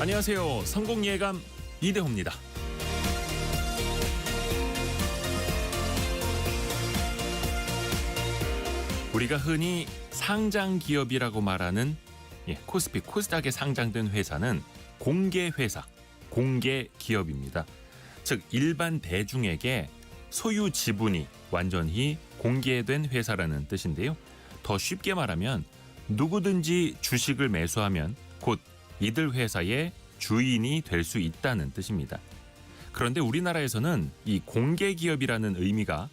안녕하세요. 성공예감 이대호입니다. 우리가 흔히 상장기업이라고 말하는 코스피, 코스닥에 상장된 회사는 공개회사, 공개기업입니다. 즉 일반 대중에게 소유 지분이 완전히 공개된 회사라는 뜻인데요. 더 쉽게 말하면 누구든지 주식을 매수하면 곧 이들 회사의 주인이 될 수 있다는 뜻입니다. 그런데 우리나라에서는 이 공개기업이라는 의미가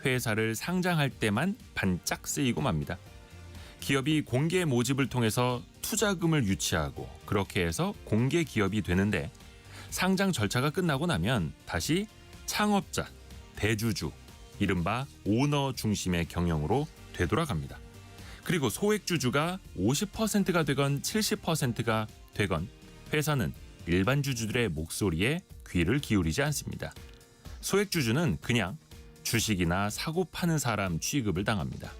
회사를 상장할 때만 반짝 쓰이고 맙니다. 기업이 공개 모집을 통해서 투자금을 유치하고 그렇게 해서 공개기업이 되는데 상장 절차가 끝나고 나면 다시 창업자, 대주주, 이른바 오너 중심의 경영으로 되돌아갑니다. 그리고 소액주주가 50%가 되건 70%가 되건 회사는 일반 주주들의 목소리에 귀를 기울이지 않습니다. 소액주주는 그냥 주식이나 사고 파는 사람 취급을 당합니다.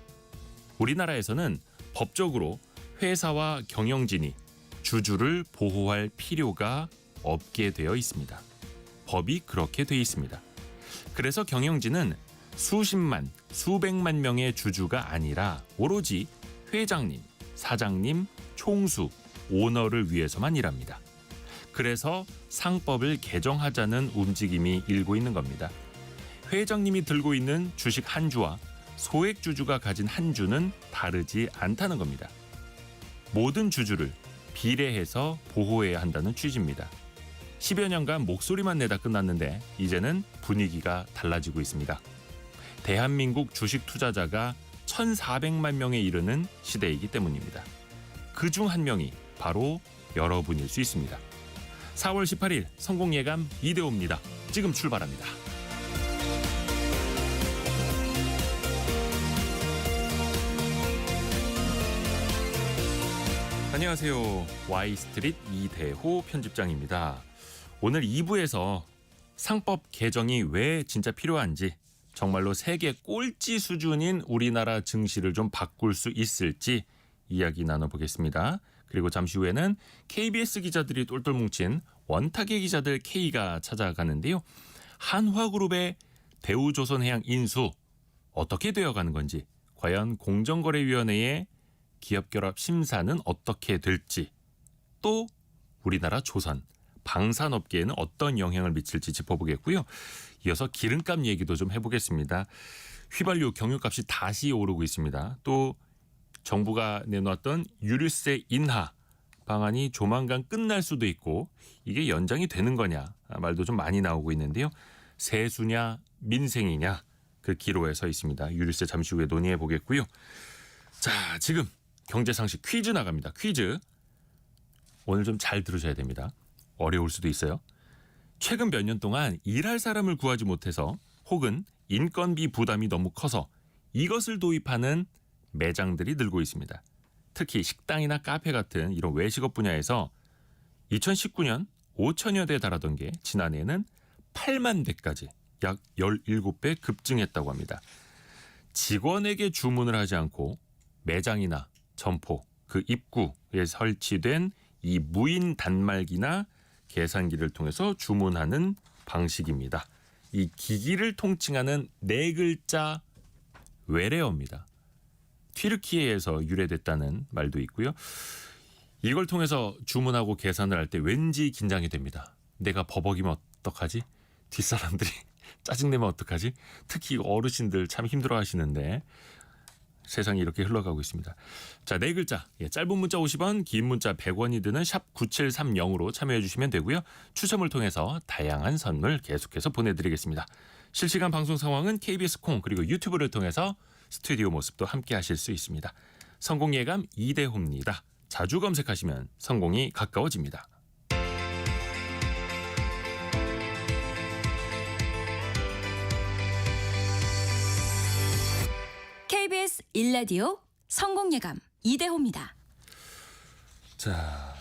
우리나라에서는 법적으로 회사와 경영진이 주주를 보호할 필요가 없게 되어 있습니다. 법이 그렇게 되어 있습니다. 그래서 경영진은 수십만, 수백만 명의 주주가 아니라 오로지 회장님, 사장님, 총수, 오너를 위해서만 일합니다. 그래서 상법을 개정하자는 움직임이 일고 있는 겁니다. 회장님이 들고 있는 주식 한 주와 소액주주가 가진 한 주는 다르지 않다는 겁니다. 모든 주주를 비례해서 보호해야 한다는 취지입니다. 10여 년간 목소리만 내다 끝났는데 이제는 분위기가 달라지고 있습니다. 대한민국 주식 투자자가 1,400만 명에 이르는 시대이기 때문입니다. 그중 한 명이 바로 여러분일 수 있습니다. 4월 18일 성공예감 이대호입니다. 지금 출발합니다. 안녕하세요. Y스트릿 이대호 편집장입니다. 오늘 2부에서 상법 개정이 왜 진짜 필요한지, 정말로 세계 꼴찌 수준인 우리나라 증시를 좀 바꿀 수 있을지 이야기 나눠보겠습니다. 그리고 잠시 후에는 KBS 기자들이 똘똘 뭉친 원탁의 기자들 K가 찾아가는데요. 한화그룹의 대우조선해양 인수 어떻게 되어가는 건지, 과연 공정거래위원회의 기업결합 심사는 어떻게 될지, 또 우리나라 조선, 방산업계에는 어떤 영향을 미칠지 짚어보겠고요. 이어서 기름값 얘기도 좀 해보겠습니다. 휘발유 경유값이 다시 오르고 있습니다. 또 정부가 내놓았던 유류세 인하 방안이 조만간 끝날 수도 있고 이게 연장이 되는 거냐 말도 좀 많이 나오고 있는데요. 세수냐 민생이냐 그 기로에 서 있습니다. 유류세 잠시 후에 논의해 보겠고요. 자, 지금 경제상식 퀴즈 나갑니다. 퀴즈. 오늘 좀 잘 들으셔야 됩니다. 어려울 수도 있어요. 최근 몇 년 동안 일할 사람을 구하지 못해서 혹은 인건비 부담이 너무 커서 이것을 도입하는 매장들이 늘고 있습니다. 특히 식당이나 카페 같은 이런 외식업 분야에서 2019년 5천여 대 달하던 게 지난해에는 8만 대까지 약 17배 급증했다고 합니다. 직원에게 주문을 하지 않고 매장이나 점포 그 입구에 설치된 이 무인 단말기나 계산기를 통해서 주문하는 방식입니다. 이 기기를 통칭하는 네 글자 외래어입니다. 튀르키예에서 유래됐다는 말도 있고요. 이걸 통해서 주문하고 계산을 할 때 왠지 긴장이 됩니다. 내가 버벅이면 어떡하지? 뒷사람들이 짜증내면 어떡하지? 특히 어르신들 참 힘들어 하시는데 세상이 이렇게 흘러가고 있습니다. 자, 네 글자. 짧은 문자 50원, 긴 문자 100원이 드는 샵 9730으로 참여해 주시면 되고요. 추첨을 통해서 다양한 선물 계속해서 보내드리겠습니다. 실시간 방송 상황은 KBS 콩 그리고 유튜브를 통해서 스튜디오 모습도 함께 하실 수 있습니다. 성공예감 이대호입니다. 자주 검색하시면 성공이 가까워집니다. KBS 1라디오 성공예감 이대호입니다. 자,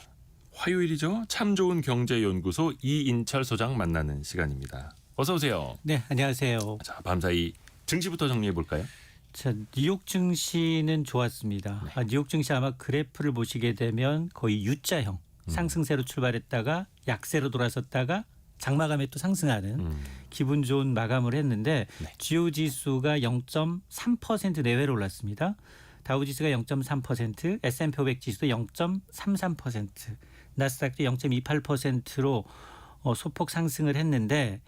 화요일이죠. 참 좋은 경제연구소 이인철 소장 만나는 시간입니다. 어서 오세요. 네, 안녕하세요. 자, 밤사이 증시부터 정리해 볼까요? 자, 뉴욕 증시는 좋았습니다. 네. 뉴욕 증시 아마 그래프를 보시게 되면 거의 U자형, 상승세로 출발했다가 약세로 돌아섰다가 장마감에 또 상승하는 기분 좋은 마감을 했는데 네. 주요 지수가 0.3% 내외로 올랐습니다. 다우지수가 0.3%, S&P 500 지수도 0.33%, 나스닥도 0.28%로 소폭 상승을 했는데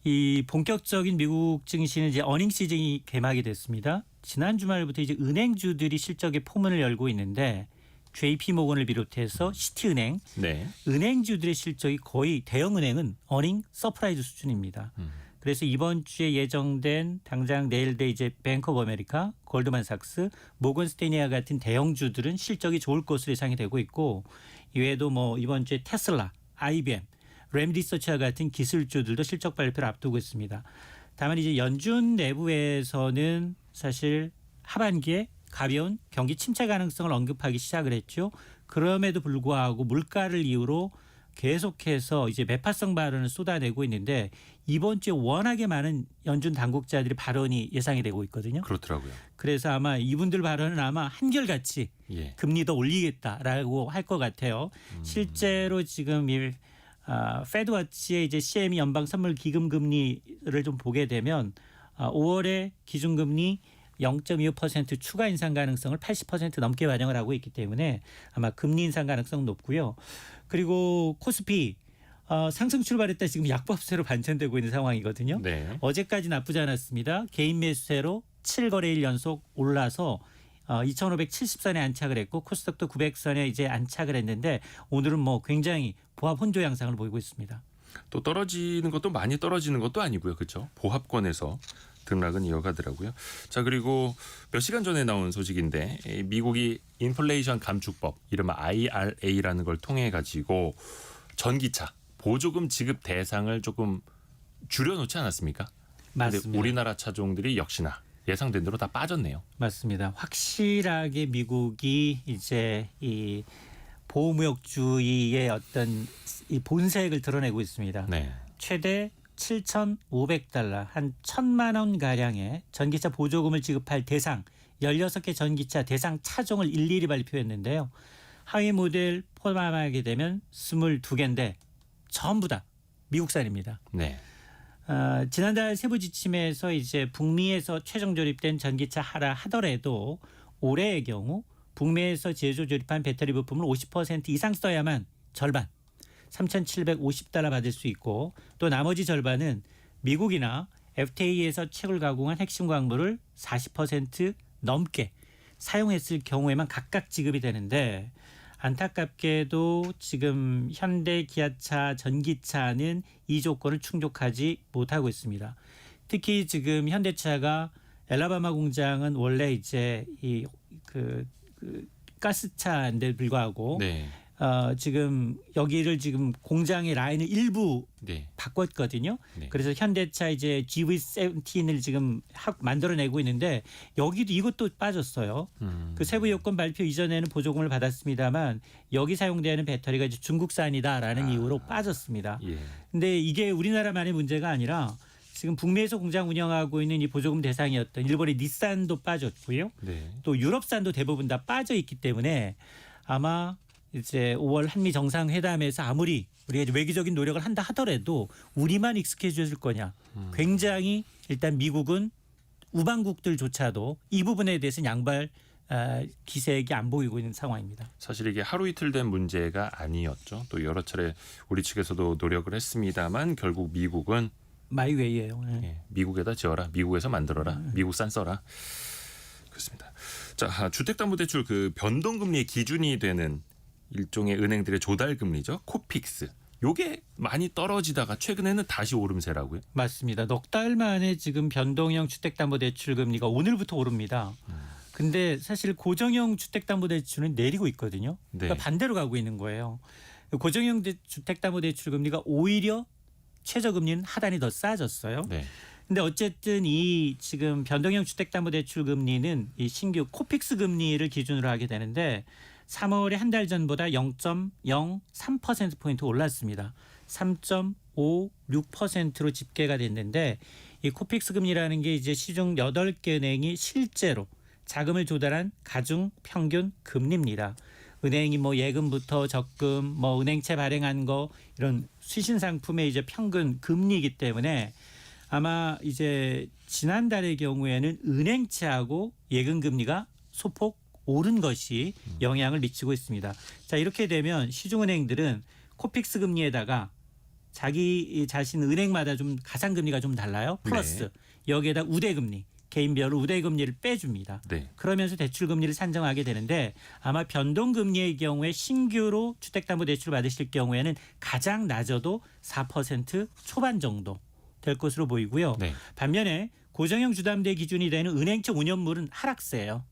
이 본격적인 미국 증시는 이제 어닝 시즌이 개막이 됐습니다. 지난 주말부터 이제 은행주들이 실적의 포문을 열고 있는데 JP 모건을 비롯해서 시티은행, 네. 은행주들의 실적이 거의 대형 은행은 어닝 서프라이즈 수준입니다. 그래서 이번 주에 예정된 당장 내일대 이제 뱅크 오브 아메리카, 골드만삭스, 모건스테니아 같은 대형주들은 실적이 좋을 것으로 예상이 되고 있고 이외에도 뭐 이번 주에 테슬라, IBM, 램디서치와 같은 기술주들도 실적 발표를 앞두고 있습니다. 다만 이제 연준 내부에서는 사실 하반기에 가벼운 경기 침체 가능성을 언급하기 시작을 했죠. 그럼에도 불구하고 물가를 이유로 계속해서 이제 매파성 발언을 쏟아내고 있는데 이번 주에 워낙에 많은 연준 당국자들이 발언이 예상이 되고 있거든요. 그렇더라고요. 그래서 아마 이분들 발언은 아마 한결같이 예. 금리 더 올리겠다라고 할 것 같아요. 실제로 지금 이 페드워치의 이제 CME 연방 선물 기금 금리를 좀 보게 되면 5월에 기준금리 0.25% 추가 인상 가능성을 80% 넘게 반영을 하고 있기 때문에 아마 금리 인상 가능성 높고요. 그리고 코스피 상승 출발했다 지금 약보합세로 반전되고 있는 상황이거든요. 네. 어제까지 나쁘지 않았습니다. 개인 매수세로 7거래일 연속 올라서 2,570선에 안착을 했고 코스닥도 900선에 이제 안착을 했는데 오늘은 뭐 굉장히 보합 혼조 양상을 보이고 있습니다. 또 떨어지는 것도 많이 떨어지는 것도 아니고요. 그렇죠? 보합권에서 등락은 이어가더라고요. 자, 그리고 몇 시간 전에 나온 소식인데 미국이 인플레이션 감축법 이른바 IRA라는 걸 통해 가지고 전기차 보조금 지급 대상을 조금 줄여놓지 않았습니까? 근데 맞습니다. 우리나라 차종들이 역시나 예상된 대로 다 빠졌네요. 맞습니다. 확실하게 미국이 이제 이 보호무역주의의 어떤 이 본색을 드러내고 있습니다. 네. 최대 7,500달러 한 1,000만 원 가량의 전기차 보조금을 지급할 대상 16개 전기차 대상 차종을 일일이 발표했는데요. 하위 모델 포함하게 되면 22개인데 전부 다 미국산입니다. 네. 지난달 세부 지침에서 이제 북미에서 최종 조립된 전기차 하라 하더라도 올해의 경우 북미에서 제조 조립한 배터리 부품을 50% 이상 써야만 절반 3,750달러 받을 수 있고 또 나머지 절반은 미국이나 FTA에서 채굴 가공한 핵심 광물을 40% 넘게 사용했을 경우에만 각각 지급이 되는데 안타깝게도 지금 현대 기아차 전기차는 이 조건을 충족하지 못하고 있습니다. 특히 지금 현대차가 엘라바마 공장은 원래 이제 그 가스차인데 불구하고 네. 지금 여기를 지금 공장의 라인을 일부 네. 바꿨거든요. 네. 그래서 현대차 이제 GV17을 지금 만들어내고 있는데 여기도 이것도 빠졌어요. 그 세부 요건 발표 이전에는 보조금을 받았습니다만 여기 사용되는 배터리가 이제 중국산이다라는 이유로 빠졌습니다. 예. 근데 이게 우리나라만의 문제가 아니라 지금 북미에서 공장 운영하고 있는 이 보조금 대상이었던 일본의 닛산도 빠졌고요. 네. 또 유럽산도 대부분 다 빠져 있기 때문에 아마 이제 5월 한미 정상회담에서 아무리 우리가 이제 외교적인 노력을 한다 하더라도 우리만 익숙해졌을 거냐. 굉장히 일단 미국은 우방국들조차도 이 부분에 대해서는 양발 기색이 안 보이고 있는 상황입니다. 사실 이게 하루 이틀 된 문제가 아니었죠. 또 여러 차례 우리 측에서도 노력을 했습니다만 결국 미국은 마이웨이예요. 예, 미국에다 지어라, 미국에서 만들어라, 미국산 써라. 그렇습니다. 자, 주택담보대출 그 변동금리의 기준이 되는 일종의 은행들의 조달금리죠. 코픽스. 요게 많이 떨어지다가 최근에는 다시 오름세라고요. 맞습니다. 넉 달 만에 지금 변동형 주택담보대출 금리가 오늘부터 오릅니다. 근데 사실 고정형 주택담보대출은 내리고 있거든요. 그러니까 네. 반대로 가고 있는 거예요. 고정형 주택담보대출 금리가 오히려 최저금리는 하단이 더 싸졌어요. 네. 근데 어쨌든 이 지금 변동형 주택담보대출 금리는 이 신규 코픽스 금리를 기준으로 하게 되는데 3월에 한 달 전보다 0.03%포인트 올랐습니다. 3.56%로 집계가 됐는데 이 코픽스 금리라는 게 이제 시중 8개 은행이 실제로 자금을 조달한 가중 평균 금리입니다. 은행이 뭐 예금부터 적금, 뭐 은행채 발행한 거 이런 수신 상품의 이제 평균 금리이기 때문에 아마 이제 지난달의 경우에는 은행채하고 예금 금리가 소폭 오른 것이 영향을 미치고 있습니다. 자, 이렇게 되면 시중은행들은 코픽스 금리에다가 자기 자신 은행마다 좀 가상금리가 좀 달라요. 플러스 여기에다 우대금리, 개인별로 우대금리를 빼줍니다. 네. 그러면서 대출금리를 산정하게 되는데 아마 변동금리의 경우에 신규로 주택담보대출 받으실 경우에는 가장 낮아도 4% 초반 정도 될 것으로 보이고요. 네. 반면에 고정형 주담대 기준이 되는 은행채 5년물은 하락세예요.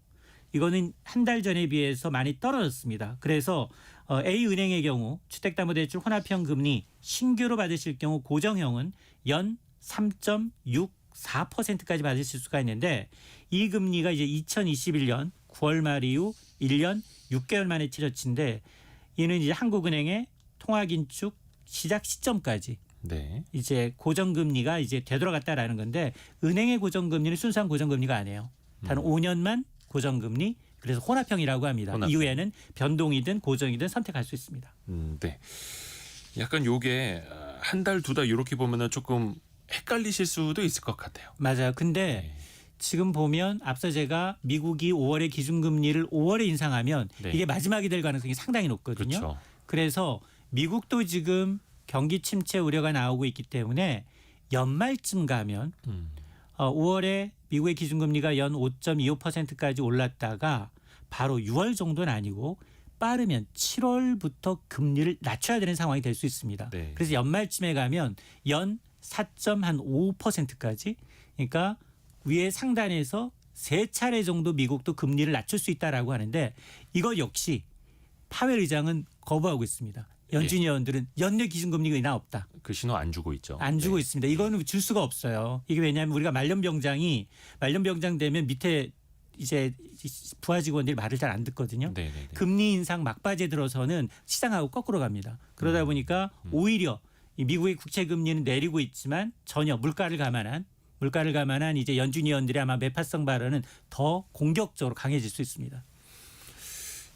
이거는 한 달 전에 비해서 많이 떨어졌습니다. 그래서 A은행의 경우 주택담보대출 혼합형 금리 신규로 받으실 경우 고정형은 연 3.64%까지 받으실 수가 있는데 이 금리가 이제 2021년 9월 말 이후 1년 6개월 만에 치러친데 이는 이제 한국은행의 통화긴축 시작 시점까지 네. 이제 고정금리가 이제 되돌아갔다라는 건데 은행의 고정금리는 순수한 고정금리가 아니에요. 단 5년만 고정금리 그래서 혼합형이라고 합니다. 혼합형. 이후에는 변동이든 고정이든 선택할 수 있습니다. 네. 약간 요게 한 달, 두 달 이렇게 보면은 조금 헷갈리실 수도 있을 것 같아요. 맞아요. 근데 네. 지금 보면 앞서 제가 미국이 5월에 기준금리를 5월에 인상하면 네. 이게 마지막이 될 가능성이 상당히 높거든요. 그렇죠. 그래서 미국도 지금 경기 침체 우려가 나오고 있기 때문에 연말쯤 가면 5월에 미국의 기준금리가 연 5.25%까지 올랐다가 바로 6월 정도는 아니고 빠르면 7월부터 금리를 낮춰야 되는 상황이 될 수 있습니다. 네. 그래서 연말쯤에 가면 연 4.5%까지 그러니까 위에 상단에서 3차례 정도 미국도 금리를 낮출 수 있다라고 하는데 이거 역시 파웰 의장은 거부하고 있습니다. 연준 의원들은 연내 기준금리가 인하 없다. 그 신호 안 주고 있죠. 안 주고 네. 있습니다. 이거는 줄 수가 없어요. 이게 왜냐하면 우리가 말년병장 되면 밑에 이제 부하 직원들이 말을 잘 안 듣거든요. 네, 네, 네. 금리 인상 막바지에 들어서는 시장하고 거꾸로 갑니다. 그러다 보니까 오히려 이 미국의 국채 금리는 내리고 있지만 전혀 물가를 감안한 이제 연준 의원들의 아마 매파성 발언은 더 공격적으로 강해질 수 있습니다.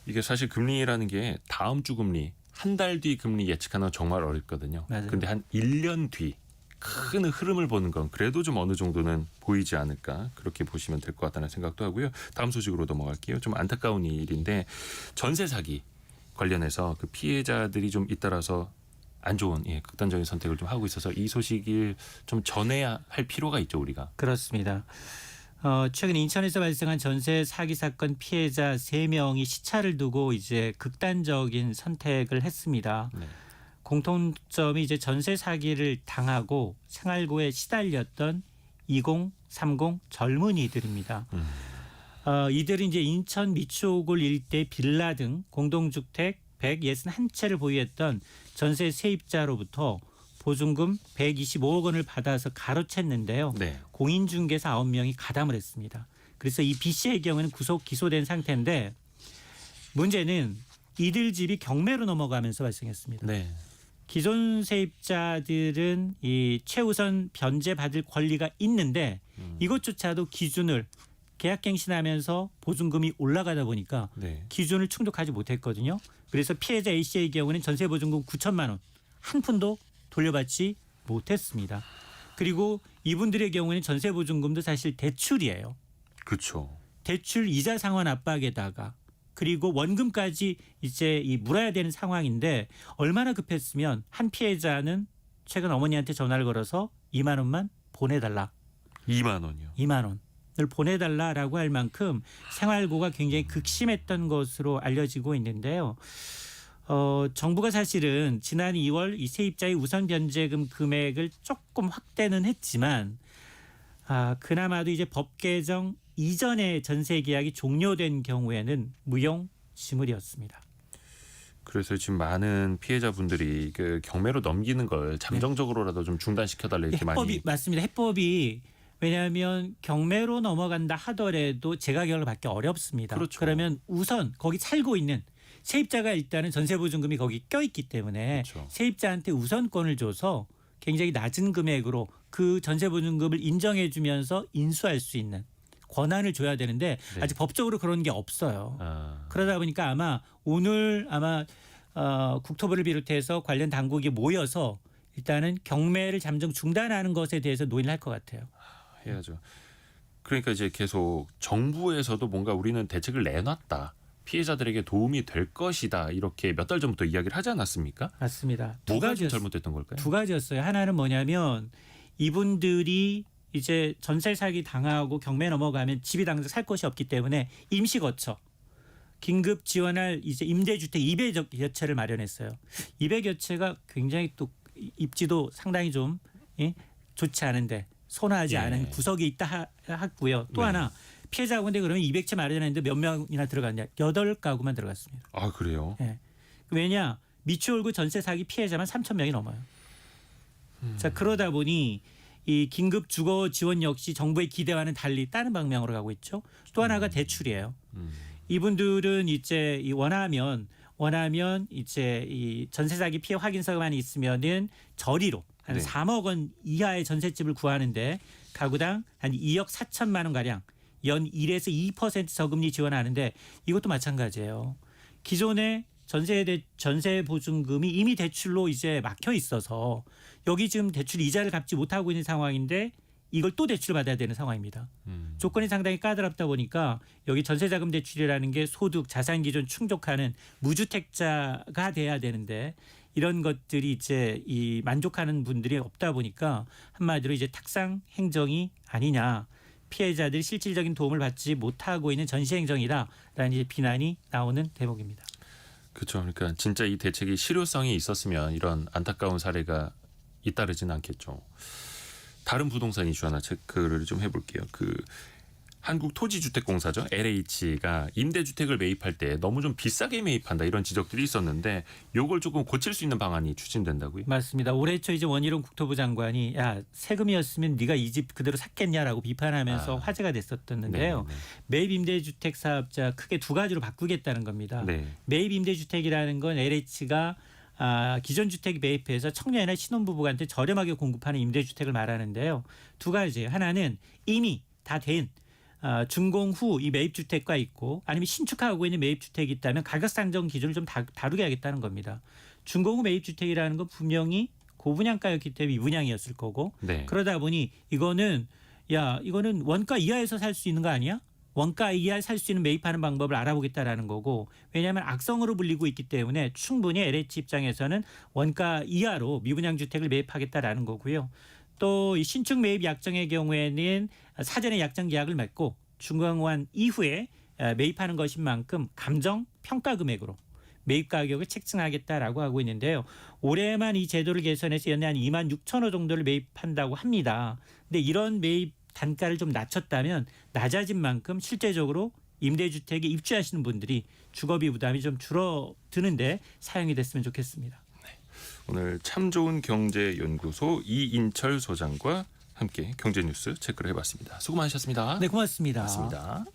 이게 사실 금리라는 게 다음 주 금리, 한 달 뒤 금리 예측하는 건 정말 어렵거든요. 맞아요. 근데 한 1년 뒤 큰 흐름을 보는 건 그래도 좀 어느 정도는 보이지 않을까 그렇게 보시면 될 것 같다는 생각도 하고요. 다음 소식으로 넘어갈게요. 좀 안타까운 일인데 전세 사기 관련해서 그 피해자들이 좀 잇따라서 안 좋은 극단적인 선택을 좀 하고 있어서 이 소식을 좀 전해야 할 필요가 있죠, 우리가. 그렇습니다. 최근 인천에서 발생한 전세 사기 사건 피해자 3명이 시차를 두고 이제 극단적인 선택을 했습니다. 네. 공통점이 이제 전세 사기를 당하고 생활고에 시달렸던 20, 30 젊은이들입니다. 이들은 이제 인천 미추홀 일대 빌라 등 공동주택 161채를 보유했던 전세 세입자로부터 보증금 125억 원을 받아서 가로챘는데요. 네. 공인중개사 9명이 가담을 했습니다. 그래서 이 B 씨의 경우는 구속 기소된 상태인데 문제는 이들 집이 경매로 넘어가면서 발생했습니다. 네. 기존 세입자들은 이 최우선 변제 받을 권리가 있는데 이것조차도 기준을 계약갱신하면서 보증금이 올라가다 보니까 네. 기준을 충족하지 못했거든요. 그래서 피해자 A 씨의 경우는 전세보증금 9천만 원 한 푼도 돌려받지 못했습니다. 그리고 이분들의 경우에는 전세보증금도 사실 대출이에요. 그렇죠. 대출 이자 상환 압박에다가 그리고 원금까지 이제 물어야 되는 상황인데 얼마나 급했으면 한 피해자는 최근 어머니한테 전화를 걸어서 2만 원만 보내달라. 2만 원이요. 2만 원을 보내달라라고 할 만큼 생활고가 굉장히 극심했던 것으로 알려지고 있는데요. 정부가 사실은 지난 2월 이 세입자의 우선 변제금 금액을 조금 확대는 했지만 그나마도 이제 법 개정 이전에 전세 계약이 종료된 경우에는 무용지물이었습니다. 그래서 지금 많은 피해자분들이 그 경매로 넘기는 걸 잠정적으로라도 좀 중단시켜달라 이렇게 해법이 많이. 맞습니다. 해법이 왜냐하면 경매로 넘어간다 하더라도 재가격을 받기 어렵습니다. 그렇죠. 그러면 우선 거기 살고 있는 세입자가 일단은 전세보증금이 거기 껴있기 때문에 그렇죠. 세입자한테 우선권을 줘서 굉장히 낮은 금액으로 그 전세보증금을 인정해 주면서 인수할 수 있는 권한을 줘야 되는데 네. 아직 법적으로 그런 게 없어요. 아, 그러다 보니까 아마 오늘 국토부를 비롯해서 관련 당국이 모여서 일단은 경매를 잠정 중단하는 것에 대해서 논의를 할 것 같아요. 해야죠. 그러니까 이제 계속 정부에서도 뭔가 우리는 대책을 내놨다. 피해자들에게 도움이 될 것이다. 이렇게 몇 달 전부터 이야기를 하지 않았습니까? 맞습니다. 뭐가 좀 잘못됐던 걸까요? 두 가지였어요. 하나는 뭐냐면 이분들이 이제 전세 사기 당하고 경매 넘어가면 집이 당장 살 곳이 없기 때문에 임시 거처 긴급 지원할 이제 임대주택 200여 채를 마련했어요. 200여 채가 굉장히 또 입지도 상당히 좀 좋지 않은데 선호하지 예. 않은 구석이 있다 했고요. 또 네. 하나 피해자 가운데 그러면 200채 마련했는데 몇 명이나 들어갔냐? 8가구만 들어갔습니다. 아, 그래요? 예. 왜냐? 미추홀구 전세 사기 피해자만 3,000명이 넘어요. 자, 그러다 보니 이 긴급 주거 지원 역시 정부의 기대와는 달리 다른 방향으로 가고 있죠. 또 하나가 대출이에요. 이분들은 이제 원하면 이제 이 전세 사기 피해 확인서만 있으면은 저리로 한 네. 3억 원 이하의 전셋집을 구하는데 가구당 한 2억 4천만 원 가량 연 1에서 2% 저금리 지원하는데 이것도 마찬가지예요. 기존에 전세 보증금이 이미 대출로 이제 막혀 있어서 여기 지금 대출 이자를 갚지 못하고 있는 상황인데 이걸 또 대출을 받아야 되는 상황입니다. 조건이 상당히 까다롭다 보니까 여기 전세자금 대출이라는 게 소득, 자산 기준 충족하는 무주택자가 돼야 되는데 이런 것들이 이제 이 만족하는 분들이 없다 보니까 한마디로 이제 탁상 행정이 아니냐. 피해자들이 실질적인 도움을 받지 못하고 있는 전시 행정이다라는 이제 비난이 나오는 대목입니다. 그렇죠. 그러니까 진짜 이 대책이 실효성이 있었으면 이런 안타까운 사례가 잇따르지는 않겠죠. 다른 부동산 이슈 하나 체크를 좀 해볼게요. 한국토지주택공사죠. LH가 임대주택을 매입할 때 너무 좀 비싸게 매입한다 이런 지적들이 있었는데 요걸 조금 고칠 수 있는 방안이 추진된다고요? 맞습니다. 올해 초 이제 원희룡 국토부 장관이 야 세금이었으면 네가 이 집 그대로 샀겠냐라고 비판하면서 화제가 됐었는데요. 네. 매입 임대주택 사업자 크게 두 가지로 바꾸겠다는 겁니다. 네. 매입 임대주택이라는 건 LH가 기존 주택 매입해서 청년이나 신혼부부한테 저렴하게 공급하는 임대주택을 말하는데요. 두 가지예요. 하나는 이미 다 된 준공 후 이 매입주택과 있고 아니면 신축하고 있는 매입주택이 있다면 가격 상정 기준을 좀 다르게 하겠다는 겁니다. 준공 후 매입주택이라는 건 분명히 고분양가였기 때문에 미분양이었을 거고 네. 그러다 보니 이거는 원가 이하에서 살 수 있는 거 아니야? 원가 이하에 살 수 있는 매입하는 방법을 알아보겠다라는 거고 왜냐하면 악성으로 불리고 있기 때문에 충분히 LH 입장에서는 원가 이하로 미분양 주택을 매입하겠다라는 거고요. 또 이 신축 매입 약정의 경우에는 사전에 약정 계약을 맺고 준공한 이후에 매입하는 것인 만큼 감정 평가 금액으로 매입 가격을 책정하겠다라고 하고 있는데요. 올해만 이 제도를 개선해서 연내 한 2만 6천 호 정도를 매입한다고 합니다. 근데 이런 매입 단가를 좀 낮췄다면 낮아진 만큼 실제적으로 임대주택에 입주하시는 분들이 주거비 부담이 좀 줄어드는데 사용이 됐으면 좋겠습니다. 오늘 참 좋은 경제연구소 이인철 소장과 함께 경제뉴스 체크를 해봤습니다. 수고 많으셨습니다. 네, 고맙습니다. 고맙습니다.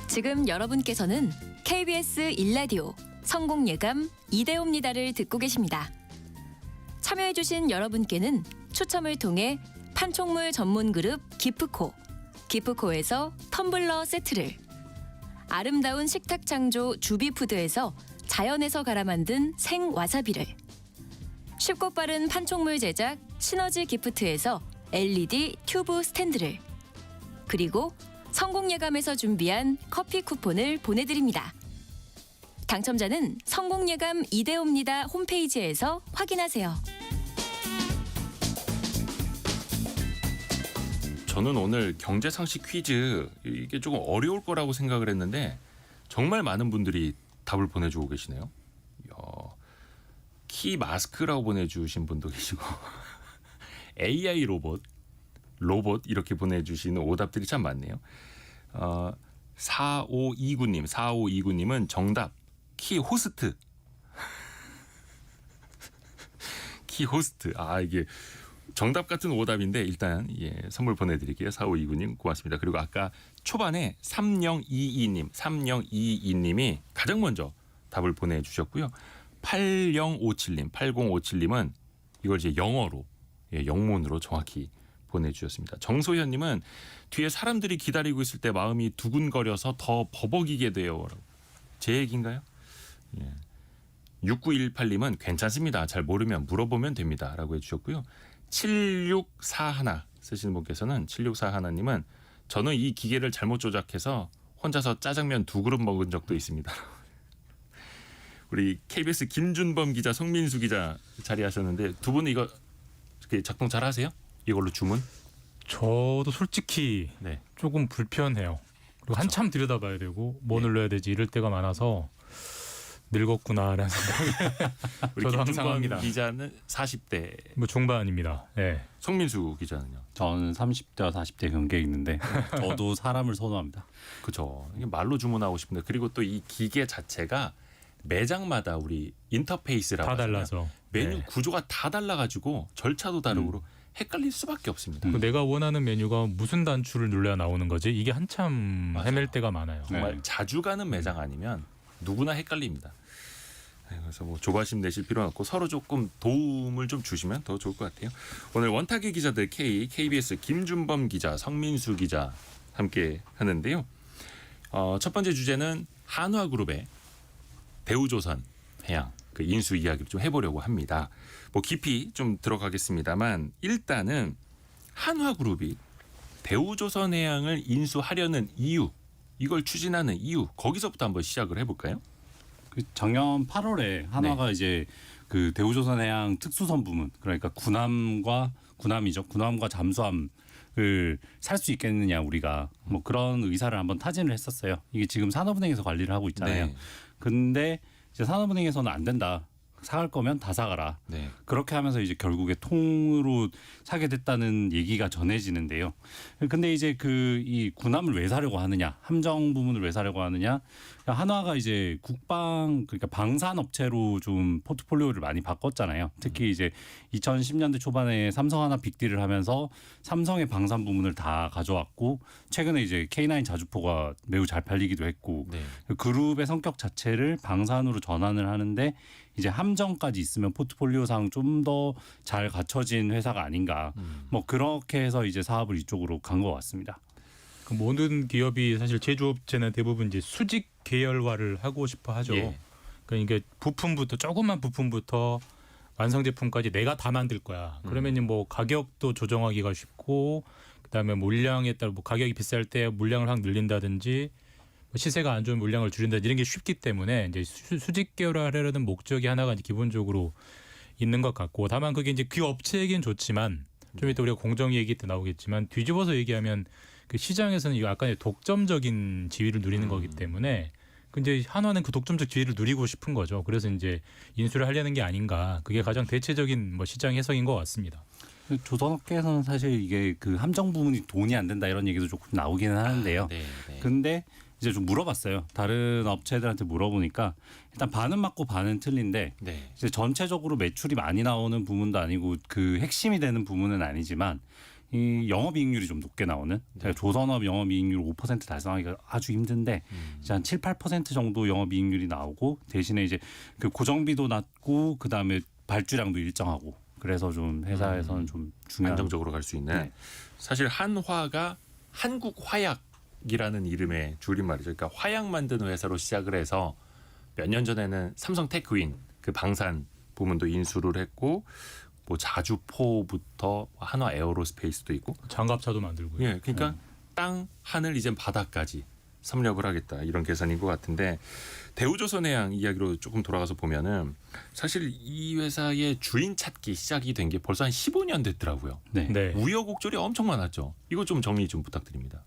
지금 여러분께서는 KBS 일라디오 성공예감 이대호입니다를 듣고 계십니다. 참여해주신 여러분께는 추첨을 통해 판촉물 전문 그룹 기프코에서 텀블러 세트를, 아름다운 식탁 창조 주비푸드에서 자연에서 갈아 만든 생와사비를, 쉽고 빠른 판촉물 제작 시너지 기프트에서 LED 튜브 스탠드를, 그리고 성공예감에서 준비한 커피 쿠폰을 보내드립니다. 당첨자는 성공예감 이대호입니다 홈페이지에서 확인하세요. 저는 오늘 경제상식 퀴즈 이게 조금 어려울 거라고 생각을 했는데 정말 많은 분들이 답을 보내주고 계시네요. 키 마스크라고 보내주신 분도 계시고 AI 로봇 이렇게 보내주시는 오답들이 참 많네요. 4529님은 정답 키 호스트. 키 호스트. 이게 정답 같은 오답인데 일단 선물 보내드릴게요. 4529님 고맙습니다. 그리고 아까 초반에 3022님이 가장 먼저 답을 보내주셨고요. 8057님은 이걸 이제 영어로 영문으로 정확히 보내주셨습니다. 정소현님은 뒤에 사람들이 기다리고 있을 때 마음이 두근거려서 더 버벅이게 돼요. 제 얘기인가요? 예. 6918님은 괜찮습니다. 잘 모르면 물어보면 됩니다. 라고 해주셨고요. 7641 쓰시는 분께서는 7641님은 저는 이 기계를 잘못 조작해서 혼자서 짜장면 2그릇 먹은 적도 있습니다. 우리 KBS 김준범 기자, 성민수 기자 자리하셨는데 두 분은 이거 작동 잘 하세요? 이걸로 주문? 저도 솔직히 네. 조금 불편해요. 그리고 한참 들여다봐야 되고 뭐 네. 눌러야 되지 이럴 때가 많아서 늙었구나라는 생각이 우리 저도 항상 김준범 합니다. 기자는 40대, 뭐 중반입니다. 네. 성민수 기자는요? 저는 30대와 40대 경계에 있는데 저도 사람을 선호합니다. 그렇죠. 이게 말로 주문하고 싶은데 그리고 또 이 기계 자체가 매장마다 우리 인터페이스라고 다 하잖아요. 달라서 메뉴 네. 구조가 다 달라가지고 절차도 다르고 헷갈릴 수밖에 없습니다. 그 내가 원하는 메뉴가 무슨 단추를 눌러야 나오는 거지 이게 한참 맞아요. 헤맬 때가 많아요. 정말 네. 자주 가는 매장 아니면 누구나 헷갈립니다. 네, 그래서 뭐 조바심 내실 필요는 없고 서로 조금 도움을 좀 주시면 더 좋을 것 같아요. 오늘 원탁의 기자들 KBS 김준범 기자, 성민수 기자 함께 하는데요. 첫 번째 주제는 한화그룹의 대우조선 해양 그 인수 이야기를 좀 해보려고 합니다. 뭐 깊이 좀 들어가겠습니다만 일단은 한화그룹이 대우조선해양을 인수하려는 이유, 이걸 추진하는 이유 거기서부터 한번 시작을 해볼까요? 그 작년 8월에 한화가 이제 그 대우조선해양 특수선 부문 그러니까 군함과 잠수함을 살 수 있겠느냐 우리가 뭐 그런 의사를 한번 타진을 했었어요. 이게 지금 산업은행에서 관리를 하고 있잖아요. 근데 이제 산업은행에서는 안 된다. 사갈 거면 다 사가라. 네. 그렇게 하면서 이제 결국에 통으로 사게 됐다는 얘기가 전해지는데요. 근데 이제 그 이 군함을 왜 사려고 하느냐, 함정 부문을 왜 사려고 하느냐, 한화가 이제 그러니까 방산 업체로 좀 포트폴리오를 많이 바꿨잖아요. 특히 이제 2010년대 초반에 삼성 하나 빅딜을 하면서 삼성의 방산 부문을 다 가져왔고 최근에 이제 K9 자주포가 매우 잘 팔리기도 했고 네. 그룹의 성격 자체를 방산으로 전환을 하는데 이제 함정까지 있으면 포트폴리오상 좀 더 잘 갖춰진 회사가 아닌가. 뭐 그렇게 해서 이제 사업을 이쪽으로 간 것 같습니다. 그 모든 기업이 사실 제조업체는 대부분 이제 수직 계열화를 하고 싶어 하죠. 예. 그러니까 부품부터 조그만 부품부터 완성 제품까지 내가 다 만들 거야. 그러면 뭐 가격도 조정하기가 쉽고 그다음에 물량에 따라 뭐 가격이 비쌀 때 물량을 확 늘린다든지 시세가 안 좋은 물량을 줄인다 이런 게 쉽기 때문에 이제 수직 계열화하려는 목적이 하나가 이제 기본적으로 있는 것 같고 다만 그게 이제 그 업체에겐 좋지만 좀 이따 우리가 공정 얘기 때 나오겠지만 뒤집어서 얘기하면 그 시장에서는 이거 약간의 독점적인 지위를 누리는 거기 때문에 근데 한화는 그 독점적 지위를 누리고 싶은 거죠. 그래서 이제 인수를 하려는 게 아닌가. 그게 가장 대체적인 뭐 시장 해석인 것 같습니다. 조선업계에서는 사실 이게 그 함정 부문이 돈이 안 된다 이런 얘기도 조금 나오기는 하는데요. 네. 네. 근데 이제 좀 물어봤어요. 다른 업체들한테 물어보니까 일단 반은 맞고 반은 틀린데 네. 이제 전체적으로 매출이 많이 나오는 부문도 아니고 그 핵심이 되는 부문은 아니지만 이 영업이익률이 좀 높게 나오는 조선업 영업이익률 5% 달성하기가 아주 힘든데 이제 한 7, 8% 정도 영업이익률이 나오고 대신에 이제 그 고정비도 낮고 그 다음에 발주량도 일정하고 그래서 좀 회사에서는 좀 중요한 안정적으로 갈 수 있는 네. 사실 한화가 한국화약이라는 이름의 줄임말이죠. 그러니까 화약 만드는 회사로 시작을 해서 몇 년 전에는 삼성 테크윈 그 방산 부문도 인수를 했고 뭐 자주포부터 한화 에어로스페이스도 있고 장갑차도 만들고요. 예, 그러니까 땅, 하늘, 이젠 바다까지 섭렵을 하겠다 이런 계산인 것 같은데 대우조선해양 이야기로 조금 돌아가서 보면은 사실 이 회사의 주인 찾기 시작이 된 게 벌써 한 15년 됐더라고요. 네. 네. 우여곡절이 엄청 많았죠. 이거 좀 정리 좀 부탁드립니다.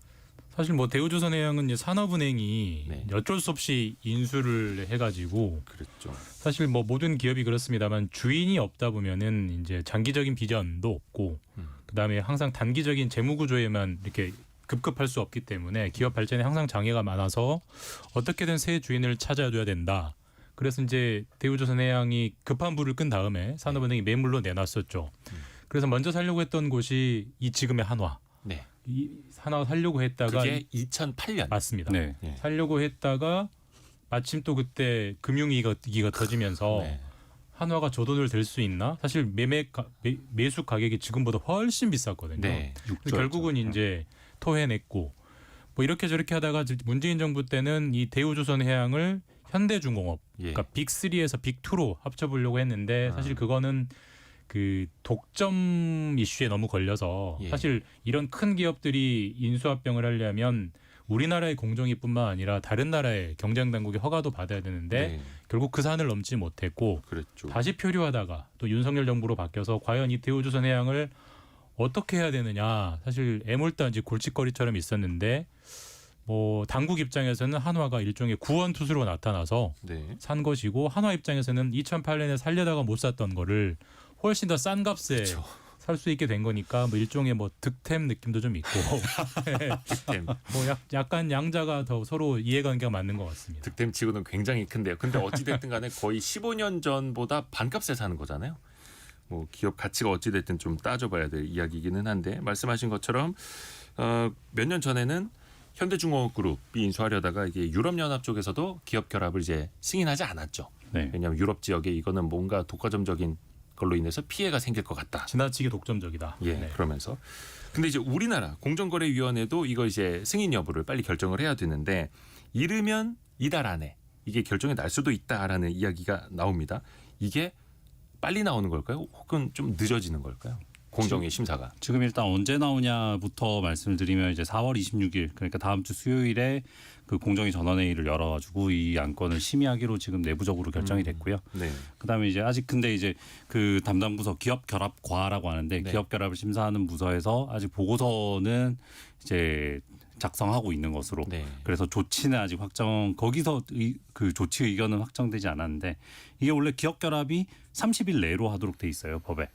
사실 뭐 대우조선해양은 이제 산업은행이 네. 어쩔 수 없이 인수를 해가지고 그랬죠. 사실 뭐 모든 기업이 그렇습니다만 주인이 없다 보면은 이제 장기적인 비전도 없고 그다음에 항상 단기적인 재무 구조에만 이렇게 급급할 수 없기 때문에 기업 발전에 항상 장애가 많아서 어떻게든 새 주인을 찾아줘야 된다. 그래서 이제 대우조선해양이 급한 불을 끈 다음에 산업은행이 매물로 내놨었죠. 그래서 먼저 살려고 했던 곳이 이 지금의 한화. 네. 이 한화 살려고 했다가 그게 2008년. 맞습니다. 네. 예. 살려고 했다가 마침 또 그때 금융위기가 터지면서 네. 한화가 저 돈을 댈 수 있나? 사실 매수 가격이 지금보다 훨씬 비쌌거든요. 네. 근데 결국은 이제 토해냈고 뭐 이렇게 저렇게 하다가 문재인 정부 때는 이 대우조선해양을 현대중공업, 예. 그러니까 빅3에서 빅2로 합쳐보려고 했는데 사실 그거는 그 독점 이슈에 너무 걸려서 예. 사실 이런 큰 기업들이 인수합병을 하려면 우리나라의 공정위뿐만 아니라 다른 나라의 경쟁 당국의 허가도 받아야 되는데 네. 결국 그 산을 넘지 못했고 그랬죠. 다시 표류하다가 또 윤석열 정부로 바뀌어서 과연 이 대우조선해양을 어떻게 해야 되느냐 사실 애물단지 골칫거리처럼 있었는데 뭐 당국 입장에서는 한화가 일종의 구원 투수로 나타나서 네. 산 것이고 한화 입장에서는 2008년에 살려다가 못 샀던 거를 훨씬 더 싼 값에 그렇죠. 살 수 있게 된 거니까 뭐 일종의 뭐 득템 느낌도 좀 있고 득템. 뭐 약간 양자가 더 서로 이해관계가 맞는 것 같습니다. 득템 치고는 굉장히 큰데요. 근데 어찌 됐든 간에 거의 15년 전보다 반값에 사는 거잖아요. 뭐 기업 가치가 어찌 됐든 좀 따져봐야 될 이야기이기는 한데 말씀하신 것처럼 몇 년 전에는 현대중공업그룹이 인수하려다가 이게 유럽연합 쪽에서도 기업 결합을 이제 승인하지 않았죠. 네. 왜냐하면 유럽 지역에 이거는 뭔가 독과점적인 걸로 인해서 피해가 생길 것 같다. 지나치게 독점적이다. 예, 네. 그러면서 근데 이제 우리나라 공정거래위원회도 이거 이제 승인 여부를 빨리 결정을 해야 되는데 이르면 이달 안에 이게 결정이 날 수도 있다라는 이야기가 나옵니다. 이게 빨리 나오는 걸까요? 혹은 좀 늦어지는 걸까요? 공정위 심사가. 지금 일단 언제 나오냐부터 말씀을 드리면 이제 4월 26일 그러니까 다음 주 수요일에 그 공정위 전원회의를 열어가지고 이 안건을 심의하기로 지금 내부적으로 결정이 됐고요. 네. 그다음에 이제 아직 근데 이제 그 담당 부서 기업결합과라고 하는데 네. 기업결합을 심사하는 부서에서 아직 보고서는 이제 작성하고 있는 것으로. 네. 그래서 조치는 아직 거기서 그 조치 의견은 확정되지 않았는데 이게 원래 기업결합이 30일 내로 하도록 돼 있어요 법에.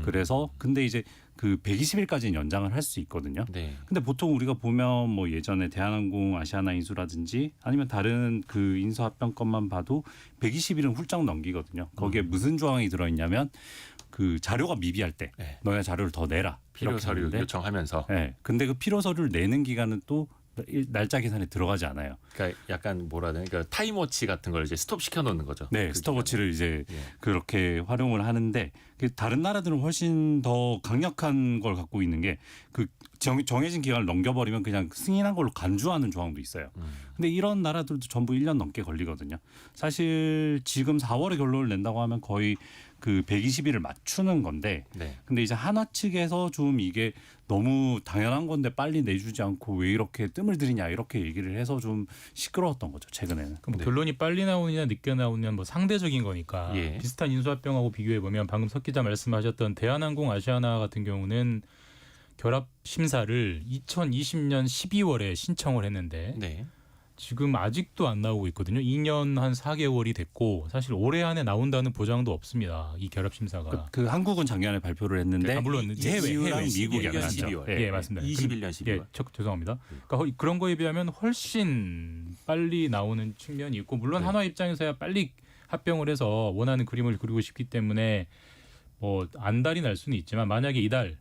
그래서 근데 이제 그 120일까지는 연장을 할 수 있거든요. 네. 근데 보통 우리가 보면 뭐 예전에 대한항공 아시아나 인수라든지 아니면 다른 그 인수합병건만 봐도 120일은 훌쩍 넘기거든요. 거기에 무슨 조항이 들어있냐면 그 자료가 미비할 때 네. 너네 자료를 더 내라. 필요 이렇게 서류 하는데 요청하면서 네. 근데 그 필요 서류를 내는 기간은 또 날짜 계산에 들어가지 않아요. 그러니까 약간 뭐라 해야 되나 그러니까 타임워치 같은 걸 이제 스톱 시켜 놓는 거죠. 네, 그 스톱워치를 이제 기간에. 예. 그렇게 활용을 하는데 다른 나라들은 훨씬 더 강력한 걸 갖고 있는 게 그 정해진 기간을 넘겨버리면 그냥 승인한 걸로 간주하는 조항도 있어요. 근데 이런 나라들도 전부 1년 넘게 걸리거든요. 사실 지금 4월에 결론을 낸다고 하면 거의 그 120일을 맞추는 건데 네. 근데 이제 한화 측에서 좀 이게 너무 당연한 건데 빨리 내주지 않고 왜 이렇게 뜸을 들이냐 이렇게 얘기를 해서 좀 시끄러웠던 거죠 최근에는. 그럼 네. 결론이 빨리 나오느냐 늦게 나오느냐 뭐 상대적인 거니까 예. 비슷한 인수합병하고 비교해 보면 방금 석 기자 말씀하셨던 대한항공 아시아나 같은 경우는 결합 심사를 2020년 12월에 신청을 했는데 네. 지금 아직도 안 나오고 있거든요. 2년 한 4개월이 됐고 사실 올해 안에 나온다는 보장도 없습니다. 이 결합 심사가. 그 한국은 작년에 발표를 했는데 물론 해외 EU랑 미국이 안 21년 나죠. 12월. 예, 맞습니다. 21년 12월. 예, 죄송합니다. 그러니까 그런 거에 비하면 훨씬 빨리 나오는 측면이 있고 물론 네. 한화 입장에서야 빨리 합병을 해서 원하는 그림을 그리고 싶기 때문에 뭐 안달이 날 수는 있지만 만약에 이달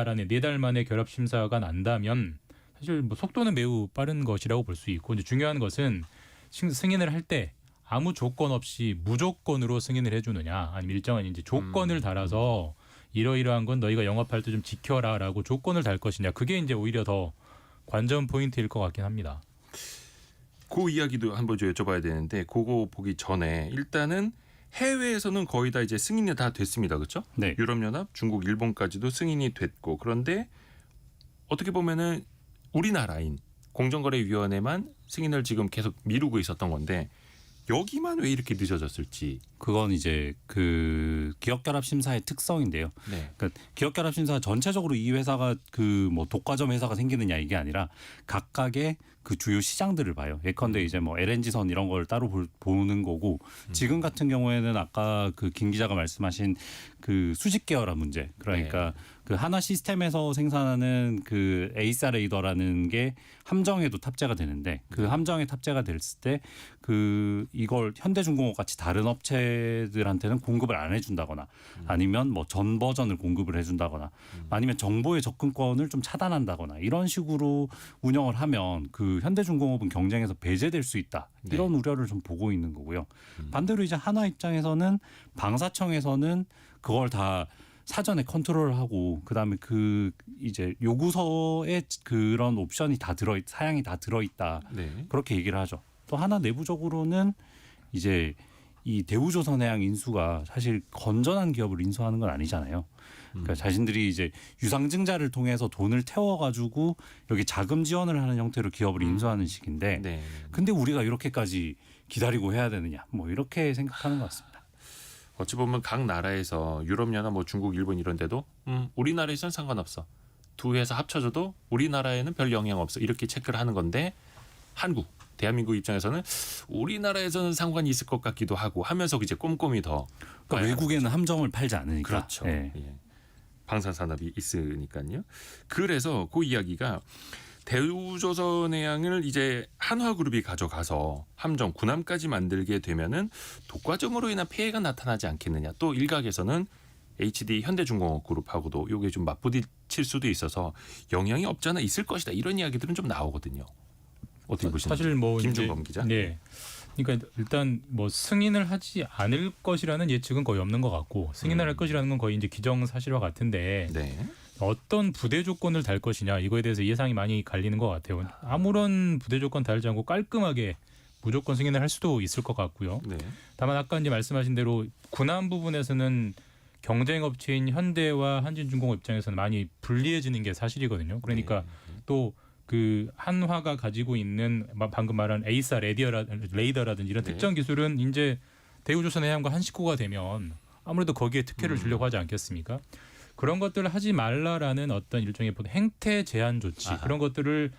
안에 4달 만에 결합 심사가 난다면 사실 뭐 속도는 매우 빠른 것이라고 볼 수 있고 이제 중요한 것은 승인을 할 때 아무 조건 없이 무조건으로 승인을 해주느냐 아니면 일정한 이제 조건을 달아서 이러이러한 건 너희가 영업할 때 좀 지켜라라고 조건을 달 것이냐 그게 이제 오히려 더 관전 포인트일 것 같긴 합니다. 그 이야기도 한번 좀 여쭤봐야 되는데 그거 보기 전에 일단은 해외에서는 거의 다 이제 승인이 다 됐습니다. 그렇죠? 네. 유럽연합, 중국, 일본까지도 승인이 됐고 그런데 어떻게 보면은 우리나라인 공정거래위원회만 승인을 지금 계속 미루고 있었던 건데 여기만 왜 이렇게 늦어졌을지. 그건 이제 그 기업결합 심사의 특성인데요. 네. 그러니까 기업결합 심사 전체적으로 이 회사가 그 뭐 독과점 회사가 생기느냐 이게 아니라 각각의 그 주요 시장들을 봐요. 예컨대 이제 뭐 LNG선 이런 걸 따로 보는 거고 지금 같은 경우에는 아까 그 김 기자가 말씀하신 그 수직 계열화 문제 그러니까 그 하나 시스템에서 생산하는 그 에이사 레이더라는 게 함정에도 탑재가 되는데 그 함정에 탑재가 됐을 때 그 이걸 현대중공업 같이 다른 업체들한테는 공급을 안 해준다거나 아니면 뭐 전 버전을 공급을 해준다거나 아니면 정보의 접근권을 좀 차단한다거나 이런 식으로 운영을 하면 그 그 현대중공업은 경쟁에서 배제될 수 있다. 네. 이런 우려를 좀 보고 있는 거고요. 반대로 이제 한화 입장에서는 방사청에서는 그걸 다 사전에 컨트롤하고 그다음에 그 이제 요구서에 그런 옵션이 다 사양이 다 들어있다. 네. 그렇게 얘기를 하죠. 또 하나 내부적으로는 이제 이 대우조선해양 인수가 사실 건전한 기업을 인수하는 건 아니잖아요. 그러니까 자신들이 이제 유상증자를 통해서 돈을 태워가지고 여기 자금 지원을 하는 형태로 기업을 인수하는 식인데, 네. 근데 우리가 이렇게까지 기다리고 해야 되느냐, 뭐 이렇게 생각하는 것 같습니다. 어찌 보면 각 나라에서 유럽연합, 뭐 중국, 일본 이런 데도 우리나라에서는 상관없어. 두 회사 합쳐져도 우리나라에는 별 영향 없어. 이렇게 체크를 하는 건데 한국, 대한민국 입장에서는 우리나라에서는 상관이 있을 것 같기도 하고 하면서 이제 꼼꼼히 더 그러니까 외국에는 함정을 팔지 않으니까. 그렇죠. 예. 예. 방산산업이 있으니까요. 그래서 그 이야기가 대우조선해양을 이제 한화그룹이 가져가서 함정 군함까지 만들게 되면은 독과점으로 인한 폐해가 나타나지 않겠느냐. 또 일각에서는 HD 현대중공업그룹하고도 이게 좀 맞부딪힐 수도 있어서 영향이 없잖아 있을 것이다. 이런 이야기들은 좀 나오거든요. 어떻게 보시나요? 사실 뭐 김준범 이제, 기자. 네. 그러니까 일단 뭐 승인을 하지 않을 것이라는 예측은 거의 없는 것 같고 승인을 할 것이라는 건 거의 이제 기정사실과 같은데 네. 어떤 부대 조건을 달 것이냐 이거에 대해서 예상이 많이 갈리는 것 같아요. 아무런 부대 조건 달지 않고 깔끔하게 무조건 승인을 할 수도 있을 것 같고요. 네. 다만 아까 이제 말씀하신 대로 군함 부분에서는 경쟁 업체인 현대와 한진중공업 입장에서는 많이 불리해지는 게 사실이거든요. 그러니까 또 그 한화가 가지고 있는 방금 말한 에이사 레이더라든지 이런 네. 특정 기술은 이제 대우조선해양과 한 식구가 되면 아무래도 거기에 특혜를 주려고 하지 않겠습니까? 그런 것들을 하지 말라라는 어떤 일종의 행태 제한 조치 아하. 그런 것들을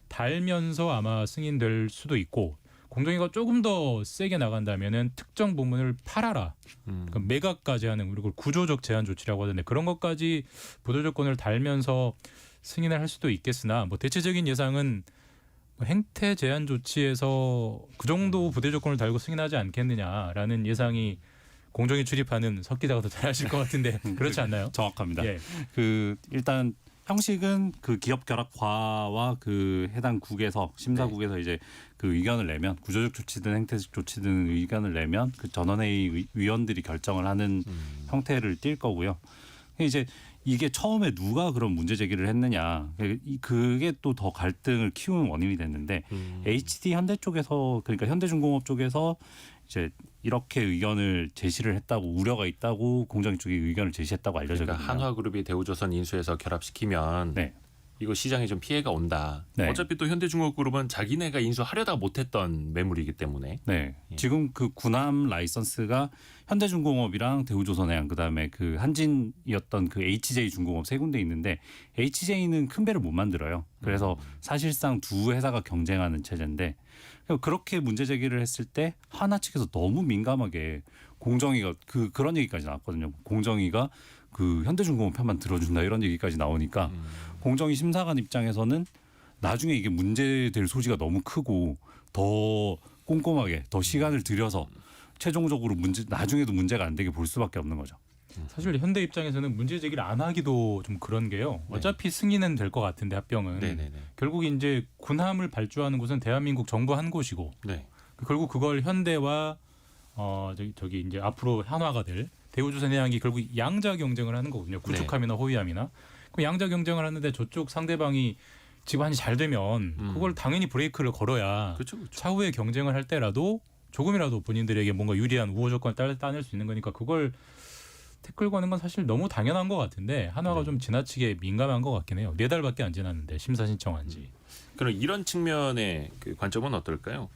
달면서 아마 승인될 수도 있고 공정위가 조금 더 세게 나간다면은 특정 부문을 팔아라. 그러니까 매각까지 하는 그리고 구조적 제한 조치라고 하던데 그런 것까지 부도 조건을 달면서 승인을 할 수도 있겠으나 뭐 대체적인 예상은 뭐 행태 제한 조치에서 그 정도 부대 조건을 달고 승인하지 않겠느냐라는 예상이 공정위 출입하는 석 기자가 더 잘하실 것 같은데 그렇지 않나요? 정확합니다. 예. 그 일단 형식은 그 기업 결합화와 그 해당 국에서 심사국에서 이제 그 의견을 내면 구조적 조치든 행태적 조치든 의견을 내면 그 전원회의 위원들이 결정을 하는 형태를 띌 거고요. 이제 이게 처음에 누가 그런 문제 제기를 했느냐 그게 또 더 갈등을 키우는 원인이 됐는데 HD 현대 쪽에서 그러니까 현대중공업 쪽에서 이제 이렇게 의견을 제시를 했다고 우려가 있다고 공정위 쪽이 의견을 제시했다고 알려졌거든요. 그러니까 한화그룹이 대우조선 인수해서 결합시키면 네. 이거 시장에 좀 피해가 온다. 네. 어차피 또 현대중공업그룹은 자기네가 인수하려다 못했던 매물이기 때문에. 네. 예. 지금 그 군함 라이선스가 현대중공업이랑 대우조선해양 그다음에 그 한진이었던 그 HJ중공업 세 군데 있는데 HJ는 큰 배를 못 만들어요. 그래서 사실상 두 회사가 경쟁하는 체제인데 그렇게 문제 제기를 했을 때 하나 측에서 너무 민감하게 공정위가 그런 얘기까지 나왔거든요. 공정위가 그 현대중공업 편만 들어준다 이런 얘기까지 나오니까 공정위 심사관 입장에서는 나중에 이게 문제될 소지가 너무 크고 더 꼼꼼하게 더 시간을 들여서 최종적으로 나중에도 문제가 안 되게 볼 수밖에 없는 거죠. 사실 현대 입장에서는 문제 제기를 안 하기도 좀 그런 게요. 어차피 승인은 될 것 같은데 합병은 네네네. 결국 이제 군함을 발주하는 곳은 대한민국 정부 한 곳이고 네. 결국 그걸 현대와 저기 이제 앞으로 한화가 될 대우조선해양이 결국 양자 경쟁을 하는 거거든요. 구축함이나 호위함이나 그 양자 경쟁을 하는데 저쪽 상대방이 집안이 잘 되면 그걸 당연히 브레이크를 걸어야 그렇죠, 그렇죠. 차후에 경쟁을 할 때라도 조금이라도 본인들에게 뭔가 유리한 우호 조건을 따낼 수 있는 거니까 그걸 태클 거는 건 사실 너무 당연한 것 같은데 한화가 좀 지나치게 민감한 것 같긴 해요. 4달밖에 안 지났는데 심사 신청한 지. 그럼 이런 측면의 그 관점은 어떨까요?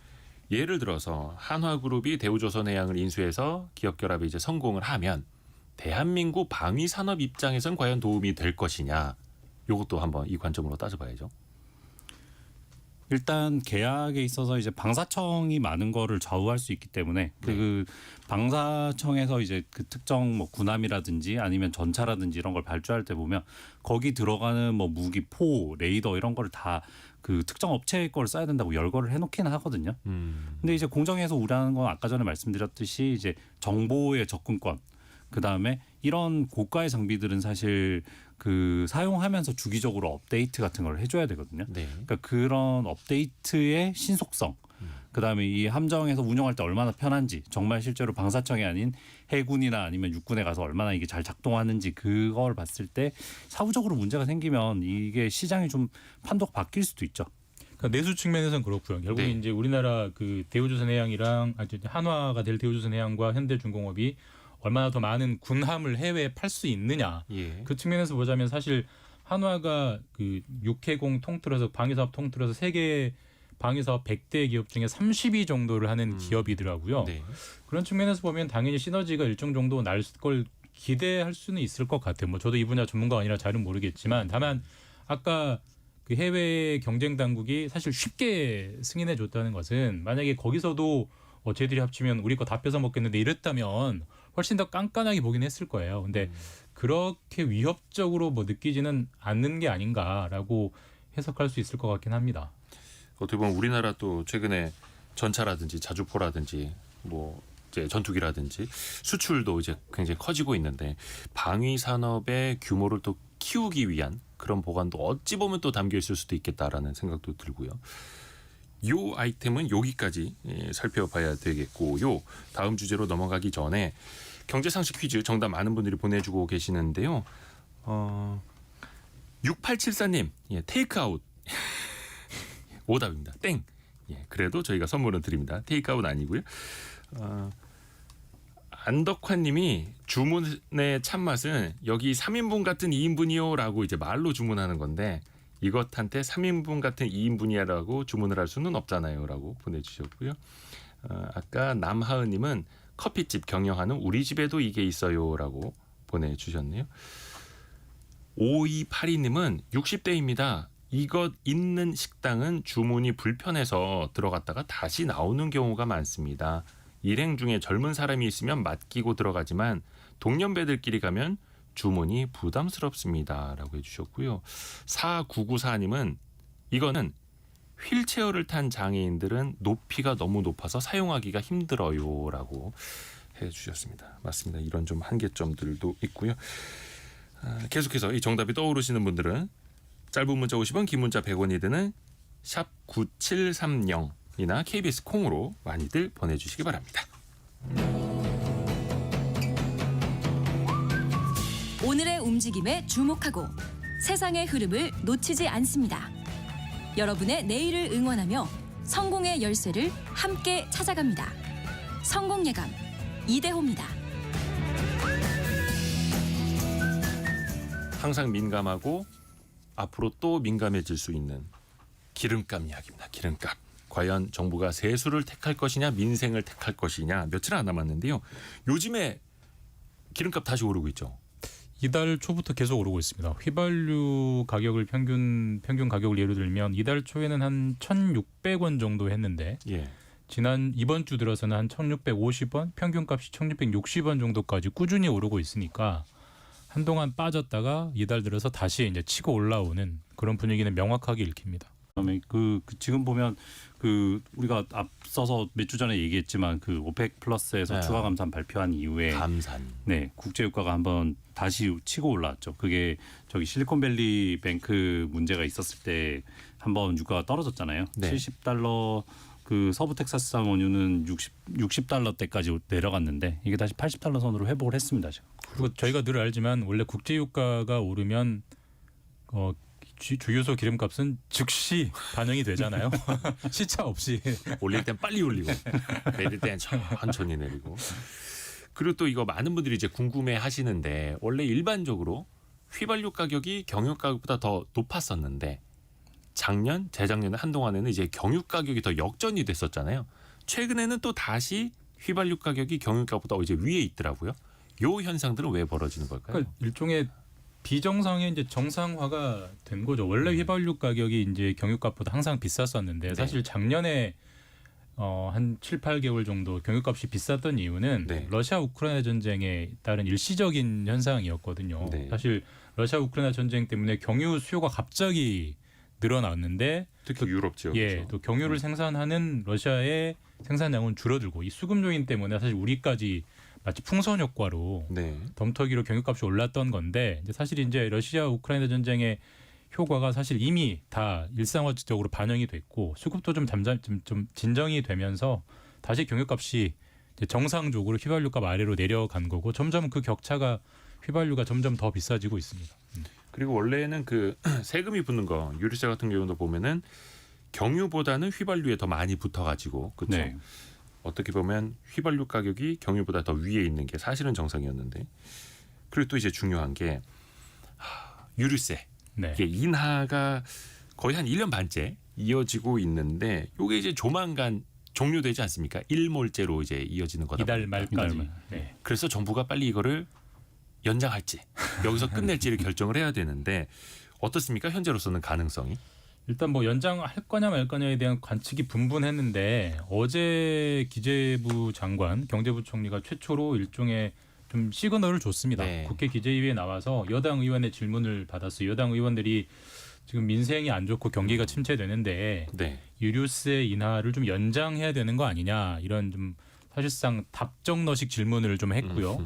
예를 들어서 한화그룹이 대우조선해양을 인수해서 기업 결합에 이제 성공을 하면 대한민국 방위 산업 입장에선 과연 도움이 될 것이냐? 이것도 한번 이 관점으로 따져봐야죠. 일단 계약에 있어서 이제 방사청이 많은 거를 좌우할 수 있기 때문에 그 방사청에서 이제 그 특정 뭐 군함이라든지 아니면 전차라든지 이런 걸 발주할 때 보면 거기 들어가는 뭐 무기, 포, 레이더 이런 거를 다 그 특정 업체 걸 써야 된다고 열거를 해놓기는 하거든요. 근데 이제 공정에서 우려하는 건 아까 전에 말씀드렸듯이 이제 정보의 접근권 그다음에 이런 고가의 장비들은 사실 그 사용하면서 주기적으로 업데이트 같은 걸 해줘야 되거든요. 네. 그러니까 그런 업데이트의 신속성, 그다음에 이 함정에서 운영할 때 얼마나 편한지, 정말 실제로 방사청이 아닌 해군이나 아니면 육군에 가서 얼마나 이게 잘 작동하는지 그걸 봤을 때 사후적으로 문제가 생기면 이게 시장이 좀 판도가 바뀔 수도 있죠. 그러니까 내수 측면에서는 그렇고요. 결국 네. 이제 우리나라 그 대우조선해양이랑 한화가 될 대우조선해양과 현대중공업이 얼마나 더 많은 군함을 해외에 팔 수 있느냐. 예. 그 측면에서 보자면 사실 한화가 그 육해공 통틀어서 방위사업 통틀어서 세계 방위사업 100대 기업 중에 30위 정도를 하는 기업이더라고요. 네. 그런 측면에서 보면 당연히 시너지가 일정 정도 날 걸 기대할 수는 있을 것 같아요. 뭐 저도 이 분야 전문가가 아니라 잘은 모르겠지만 다만 아까 그 해외 경쟁 당국이 사실 쉽게 승인해 줬다는 것은 만약에 거기서도 쟤들이 합치면 우리 거 다 뺏어 먹겠는데 이랬다면 훨씬 더 깐깐하게 보긴 했을 거예요. 근데 그렇게 위협적으로 뭐 느끼지는 않는 게 아닌가라고 해석할 수 있을 것 같긴 합니다. 어떻게 보면 우리나라 또 최근에 전차라든지 자주포라든지 뭐 이제 전투기라든지 수출도 이제 굉장히 커지고 있는데 방위 산업의 규모를 또 키우기 위한 그런 보관도 어찌 보면 또 담겨 있을 수도 있겠다라는 생각도 들고요. 요 아이템은 여기까지 살펴봐야 되겠고요. 다음 주제로 넘어가기 전에 경제상식 퀴즈 정답 많은 분들이 보내주고 계시는데요. 6874님 테이크아웃 오답입니다. 땡. 예, 그래도 저희가 선물은 드립니다. 테이크아웃 아니고요. 안덕환님이 주문의 참맛은 여기 3인분 같은 2인분이요라고 이제 말로 주문하는 건데 이것한테 3인분 같은 2인분이야라고 주문을 할 수는 없잖아요라고 보내주셨고요. 아까 남하은님은 커피집 경영하는 우리 집에도 이게 있어요라고 보내주셨네요. 5282님은 60대입니다. 이것 있는 식당은 주문이 불편해서 들어갔다가 다시 나오는 경우가 많습니다. 일행 중에 젊은 사람이 있으면 맡기고 들어가지만 동년배들끼리 가면 주문이 부담스럽습니다. 라고 해주셨고요. 4994님은 이거는 휠체어를 탄 장애인들은 높이가 너무 높아서 사용하기가 힘들어요. 라고 해주셨습니다. 맞습니다. 이런 좀 한계점들도 있고요. 계속해서 이 정답이 떠오르시는 분들은 짧은 문자 50원, 긴 문자 100원이 드는 샵 9730이나 KBS 콩으로 많이들 보내주시기 바랍니다. 오늘의 움직임에 주목하고 세상의 흐름을 놓치지 않습니다. 여러분의 내일을 응원하며 성공의 열쇠를 함께 찾아갑니다. 성공예감 이대호입니다. 항상 민감하고 앞으로 또 민감해질 수 있는 기름값 이야기입니다. 기름값. 과연 정부가 세수를 택할 것이냐 민생을 택할 것이냐 며칠 안 남았는데요. 요즘에 기름값 다시 오르고 있죠. 이달 초부터 계속 오르고 있습니다. 휘발유 가격을 평균 가격을 예로 들면 이달 초에는 한 1,600원 정도 했는데 예. 이번 주 들어서는 한 1,650원, 평균값이 1,660원 정도까지 꾸준히 오르고 있으니까 한동안 빠졌다가 이달 들어서 다시 이제 치고 올라오는 그런 분위기는 명확하게 읽힙니다. 그다음에 지금 보면 우리가 앞서서 몇 주 전에 얘기했지만 오펙 플러스에서 네. 추가 감산 발표한 이후에 감산. 네, 국제 유가가 한번 다시 치고 올라왔죠. 그게 저기 실리콘밸리 뱅크 문제가 있었을 때 한번 유가가 떨어졌잖아요. 네. 70달러 서부 텍사스산 원유는 60달러대까지 내려갔는데 이게 다시 80달러 선으로 회복을 했습니다. 지금. 그리고 저희가 늘 알지만 원래 국제 유가가 오르면 주유소 기름값은 즉시 반영이 되잖아요. 시차 없이. 올릴 땐 빨리 올리고 내릴 땐 천천히 내리고. 그리고 또 이거 많은 분들이 이제 궁금해 하시는데 원래 일반적으로 휘발유 가격이 경유 가격보다 더 높았었는데 작년, 재작년에 한동안에는 이제 경유 가격이 더 역전이 됐었잖아요. 최근에는 또 다시 휘발유 가격이 경유 가격보다 이제 위에 있더라고요. 요 현상들은 왜 벌어지는 걸까요? 그러니까 일종의 비정상의 이제 정상화가 된 거죠. 원래 휘발유 가격이 이제 경유값보다 항상 비쌌었는데 네. 사실 작년에 한 7, 8개월 정도 경유값이 비쌌던 이유는 네. 러시아 우크라이나 전쟁에 따른 일시적인 현상이었거든요. 네. 사실 러시아 우크라이나 전쟁 때문에 경유 수요가 갑자기 늘어났는데 특히 유럽 지역에서. 또 경유를 생산하는 러시아의 생산량은 줄어들고 이 수급 요인 때문에 사실 우리까지 마치 풍선 효과로 네. 덤터기로 경유값이 올랐던 건데 이제 사실 이제 러시아 우크라이나 전쟁의 효과가 사실 이미 다 일상화적으로 반영이 됐고 수급도 좀 진정이 되면서 다시 경유값이 이제 정상적으로 휘발유값 아래로 내려간 거고 점점 그 격차가 휘발유가 점점 더 비싸지고 있습니다. 그리고 원래는 그 세금이 붙는 거 유류세 같은 경우도 보면은 경유보다는 휘발유에 더 많이 붙어가지고 그렇죠. 네. 어떻게 보면 휘발유 가격이 경유보다 더 위에 있는 게 사실은 정상이었는데 그리고 또 이제 중요한 게 유류세 네. 이게 인하가 거의 한 1년 반째 이어지고 있는데 이게 이제 조만간 종료되지 않습니까? 1몰제로 이제 이어지는 거다. 이달 보니까. 말까지. 이달 말. 네. 그래서 정부가 빨리 이거를 연장할지 여기서 끝낼지를 결정을 해야 되는데 어떻습니까? 현재로서는 가능성이? 일단 뭐 연장할 거냐 말 거냐에 대한 관측이 분분했는데 어제 기재부 장관 경제부총리가 최초로 일종의 좀 시그널을 줬습니다. 네. 국회 기재위에 나와서 여당 의원의 질문을 받았어요. 여당 의원들이 지금 민생이 안 좋고 경기가 침체되는데 네. 유류세 인하를 좀 연장해야 되는 거 아니냐 이런 좀 사실상 답정너식 질문을 좀 했고요.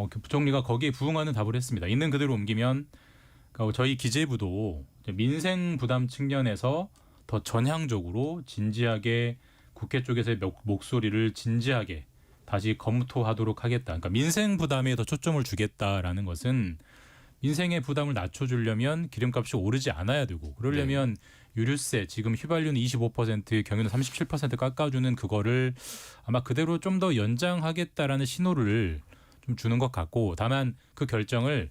부총리가 거기에 부응하는 답을 했습니다. 있는 그대로 옮기면 그러니까 저희 기재부도 민생 부담 측면에서 더 전향적으로 진지하게 국회 쪽에서의 목소리를 진지하게 다시 검토하도록 하겠다. 그러니까 민생 부담에 더 초점을 주겠다라는 것은 민생의 부담을 낮춰주려면 기름값이 오르지 않아야 되고 그러려면 유류세 지금 휘발유는 25% 경유는 37% 깎아주는 그거를 아마 그대로 좀 더 연장하겠다라는 신호를 좀 주는 것 같고 다만 그 결정을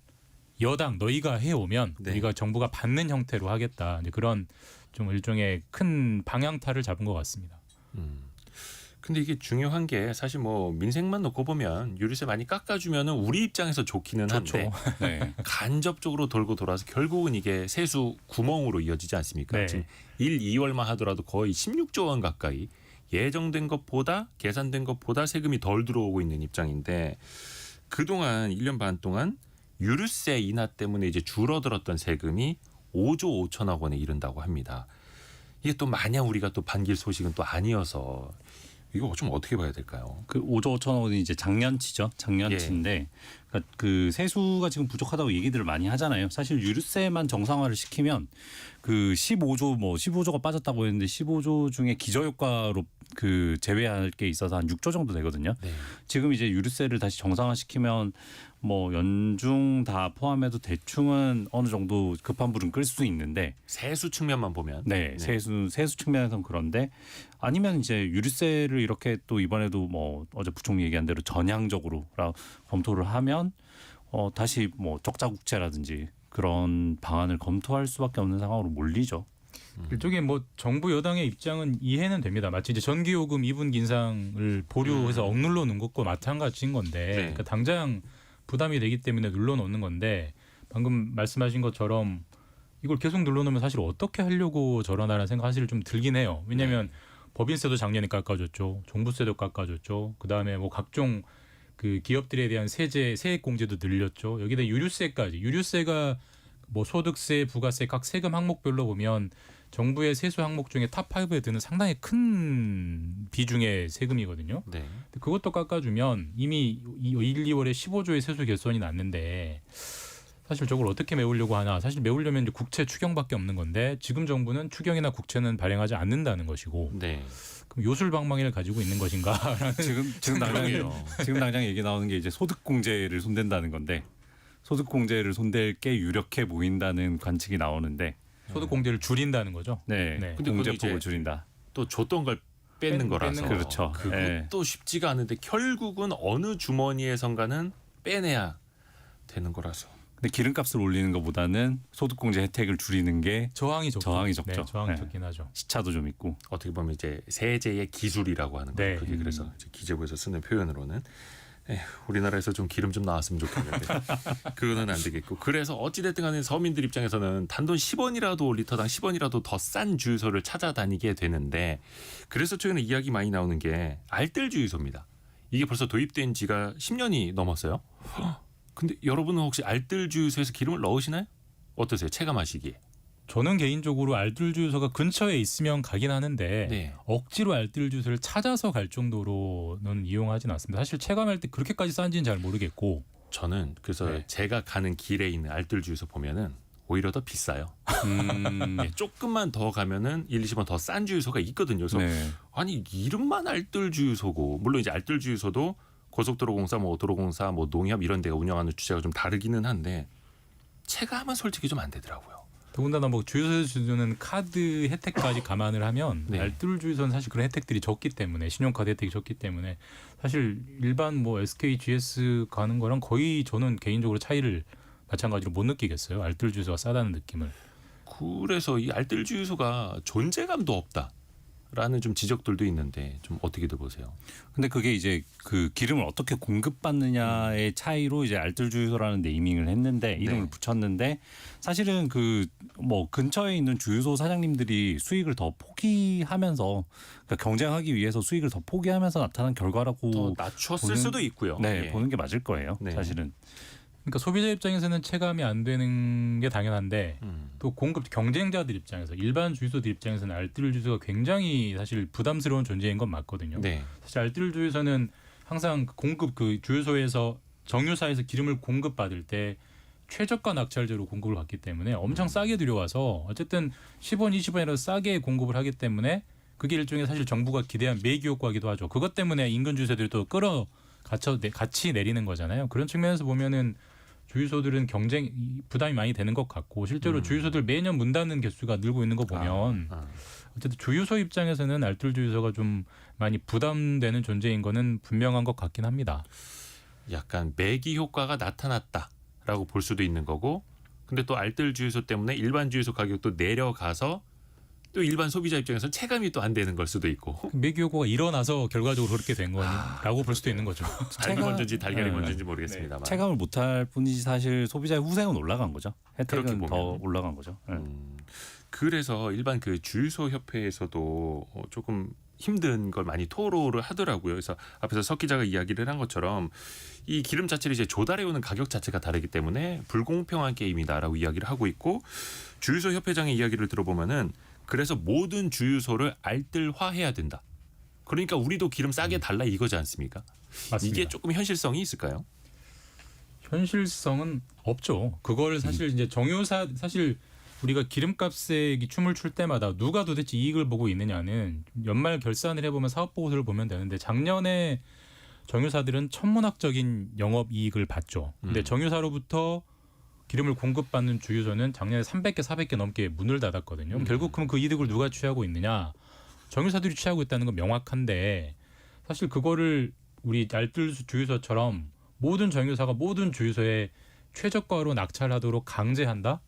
여당 너희가 해오면 네. 우리가 정부가 받는 형태로 하겠다. 이제 그런 좀 일종의 큰 방향타를 잡은 것 같습니다. 근데 이게 중요한 게 사실 뭐 민생만 놓고 보면 유류세 많이 깎아주면은 우리 입장에서 좋기는 한데 네. 간접적으로 돌고 돌아서 결국은 이게 세수 구멍으로 이어지지 않습니까? 네. 지금 1, 2월만 하더라도 거의 16조 원 가까이 예정된 것보다 계산된 것보다 세금이 덜 들어오고 있는 입장인데 그동안 1년 반 동안 유류세 인하 때문에 이제 줄어들었던 세금이 5조 5천억 원에 이른다고 합니다. 이게 또 마냥 우리가 또 반길 소식은 또 아니어서 이거 좀 어떻게 봐야 될까요? 그 5조 5천억 원이 이제 작년치죠. 작년치인데 그러니까 그 세수가 지금 부족하다고 얘기들을 많이 하잖아요. 사실 유류세만 정상화를 시키면 그 15조가 빠졌다고 했는데 15조 중에 기저효과로 그 제외할 게 있어서 한 6조 정도 되거든요. 네. 지금 이제 유류세를 다시 정상화시키면 뭐 연중 다 포함해도 대충은 어느 정도 급한 불은 끌 수 있는데 세수 측면만 보면 네, 세수 측면에서는 그런데 아니면 이제 유류세를 이렇게 또 이번에도 뭐 어제 부총리 얘기한 대로 전향적으로 검토를 하면 다시 뭐 적자 국채라든지 그런 방안을 검토할 수밖에 없는 상황으로 몰리죠. 일종의 뭐 정부 여당의 입장은 이해는 됩니다. 마치 이제 전기요금 2분기 인상을 보류해서 억눌러 놓은 것과 마찬가지인 건데 네. 그러니까 당장 부담이 되기 때문에 눌러놓는 건데 방금 말씀하신 것처럼 이걸 계속 눌러놓으면 사실 어떻게 하려고 저러나라는 생각 사실 좀 들긴 해요. 왜냐하면 법인세도 작년에 깎아줬죠. 종부세도 깎아줬죠. 그다음에 뭐 각종 그 기업들에 대한 세액 공제도 늘렸죠. 여기다 유류세까지. 유류세가 뭐 소득세, 부가세 각 세금 항목별로 보면 정부의 세수 항목 중에 탑5에 드는 상당히 큰 비중의 세금이거든요. 네. 그것도 깎아주면 이미 1, 2월에 15조의 세수 결손이 났는데 사실 저걸 어떻게 메우려고 하나. 사실 메우려면 이제 국채 추경밖에 없는 건데 지금 정부는 추경이나 국채는 발행하지 않는다는 것이고 네. 그럼 요술방망이를 가지고 있는 것인가라는 지금 당장 얘기 나오는 게 이제 소득공제를 손댄다는 건데 소득공제를 손댈 게 유력해 보인다는 관측이 나오는데 소득 공제를 줄인다는 거죠. 네, 네. 근데 공제폭을 이제 줄인다. 또 줬던 걸 뺏는 거라서 그렇죠. 그것도 쉽지가 않은데 결국은 어느 주머니에선가는 빼내야 되는 거라서. 근데 기름값을 올리는 것보다는 소득공제 혜택을 줄이는 게 저항이 적죠. 저항이 적죠. 네, 저항이 네. 적긴 하죠. 시차도 좀 있고. 어떻게 보면 이제 세제의 기술이라고 하는 거예요. 네. 그게 그래서 이제 기재부에서 쓰는 표현으로는 우리나라에서 좀 기름 좀 나왔으면 좋겠는데 그거는 안 되겠고 그래서 어찌됐든 간에 서민들 입장에서는 단돈 10원이라도 리터당 10원이라도 더 싼 주유소를 찾아다니게 되는데 그래서 최근에 이야기 많이 나오는 게 알뜰 주유소입니다. 이게 벌써 도입된 지가 10년이 넘었어요. 근데 여러분은 혹시 알뜰 주유소에서 기름을 넣으시나요? 어떠세요? 체감하시기에. 저는 개인적으로 알뜰 주유소가 근처에 있으면 가긴 하는데 네. 억지로 알뜰 주유소를 찾아서 갈 정도로는 이용하진 않습니다. 사실 체감할 때 그렇게까지 싼지는 잘 모르겠고 저는 그래서 네. 제가 가는 길에 있는 알뜰 주유소 보면은 오히려 더 비싸요. 네, 조금만 더 가면은 1, 20원 더 싼 주유소가 있거든요. 그래서 네. 아니 이름만 알뜰 주유소고 물론 이제 알뜰 주유소도 고속도로공사, 뭐 도로공사, 뭐 농협 이런 데가 운영하는 주체가 좀 다르기는 한데 체감은 솔직히 좀 안 되더라고요. 더군다나 뭐 주유소에서 주는 카드 혜택까지 감안을 하면 네. 알뜰 주유소는 사실 그런 혜택들이 적기 때문에 신용카드 혜택이 적기 때문에 사실 일반 뭐 SK, GS 가는 거랑 거의 저는 개인적으로 차이를 마찬가지로 못 느끼겠어요. 알뜰 주유소가 싸다는 느낌을. 그래서 이 알뜰 주유소가 존재감도 없다라는 좀 지적들도 있는데 좀 어떻게들 보세요? 근데 그게 이제 그 기름을 어떻게 공급받느냐의 차이로 이제 알뜰 주유소라는 네이밍을 했는데 이름을 네. 붙였는데 사실은 그 뭐 근처에 있는 주유소 사장님들이 수익을 더 포기하면서 그러니까 경쟁하기 위해서 수익을 더 포기하면서 나타난 더 결과라고 낮췄을 보는- 수도 있고요. 네, 예. 보는 게 맞을 거예요. 네. 사실은. 그러니까 소비자 입장에서는 체감이 안 되는 게 당연한데 음. 또 공급 경쟁자들 입장에서 일반 주유소들 입장에서는 알뜰 주유소가 굉장히 사실 부담스러운 존재인 건 맞거든요. 네. 사실 알뜰 주유소는 항상 공급 그 주유소에서 정유사에서 기름을 공급받을 때 최저가 낙찰제로 공급을 받기 때문에 엄청 싸게 들여와서 어쨌든 10원, 20원이라도 싸게 공급을 하기 때문에 그게 일종의 사실 정부가 기대한 매기 효과이기도 하죠. 그것 때문에 인근 주유소들이 또 같이 내리는 거잖아요. 그런 측면에서 보면은 주유소들은 경쟁 부담이 많이 되는 것 같고 실제로 주유소들 매년 문 닫는 개수가 늘고 있는 거 보면 어쨌든 주유소 입장에서는 알뜰 주유소가 좀 많이 부담되는 존재인 거는 분명한 것 같긴 합니다. 약간 매기 효과가 나타났다라고 볼 수도 있는 거고, 근데 또 알뜰 주유소 때문에 일반 주유소 가격도 내려가서 또 일반 소비자 입장에서는 체감이 또 안 되는 걸 수도 있고. 매기 효과가 일어나서 결과적으로 그렇게 된 거라고 볼 수도 있는 거죠. 알기 먼저인지 달걀이 네. 먼저인지 모르겠습니다만. 체감을 못할 뿐이지 사실 소비자의 후생은 올라간 거죠. 그렇게 혜택은 보면. 더 올라간 거죠. 네. 그래서 일반 그 주유소 협회에서도 조금 힘든 걸 많이 토로를 하더라고요. 그래서 앞에서 석 기자가 이야기를 한 것처럼 이 기름 자체를 이제 조달해 오는 가격 자체가 다르기 때문에 불공평한 게임이다라고 이야기를 하고 있고, 주유소 협회장의 이야기를 들어보면은 그래서 모든 주유소를 알뜰화해야 된다. 그러니까 우리도 기름 싸게 달라 이거지 않습니까? 맞습니다. 이게 조금 현실성이 있을까요? 현실성은 없죠. 그걸 사실 이제 정유사 사실 우리가 기름값에 춤을 출 때마다 누가 도대체 이익을 보고 있느냐는 연말 결산을 해보면 사업 보고서를 보면 되는데 작년에 정유사들은 천문학적인 영업 이익을 봤죠. 근데 정유사로부터 기름을 공급받는 주유소는 작년에 300개, 400개 넘게 문을 닫았거든요. 결국 그럼 그 이득을 누가 취하고 있느냐? 정유사들이 취하고 있다는 건 명확한데 사실 그거를 우리 알뜰 주유소처럼 모든 정유사가 모든 주유소에 최저가로 낙찰하도록 강제한다?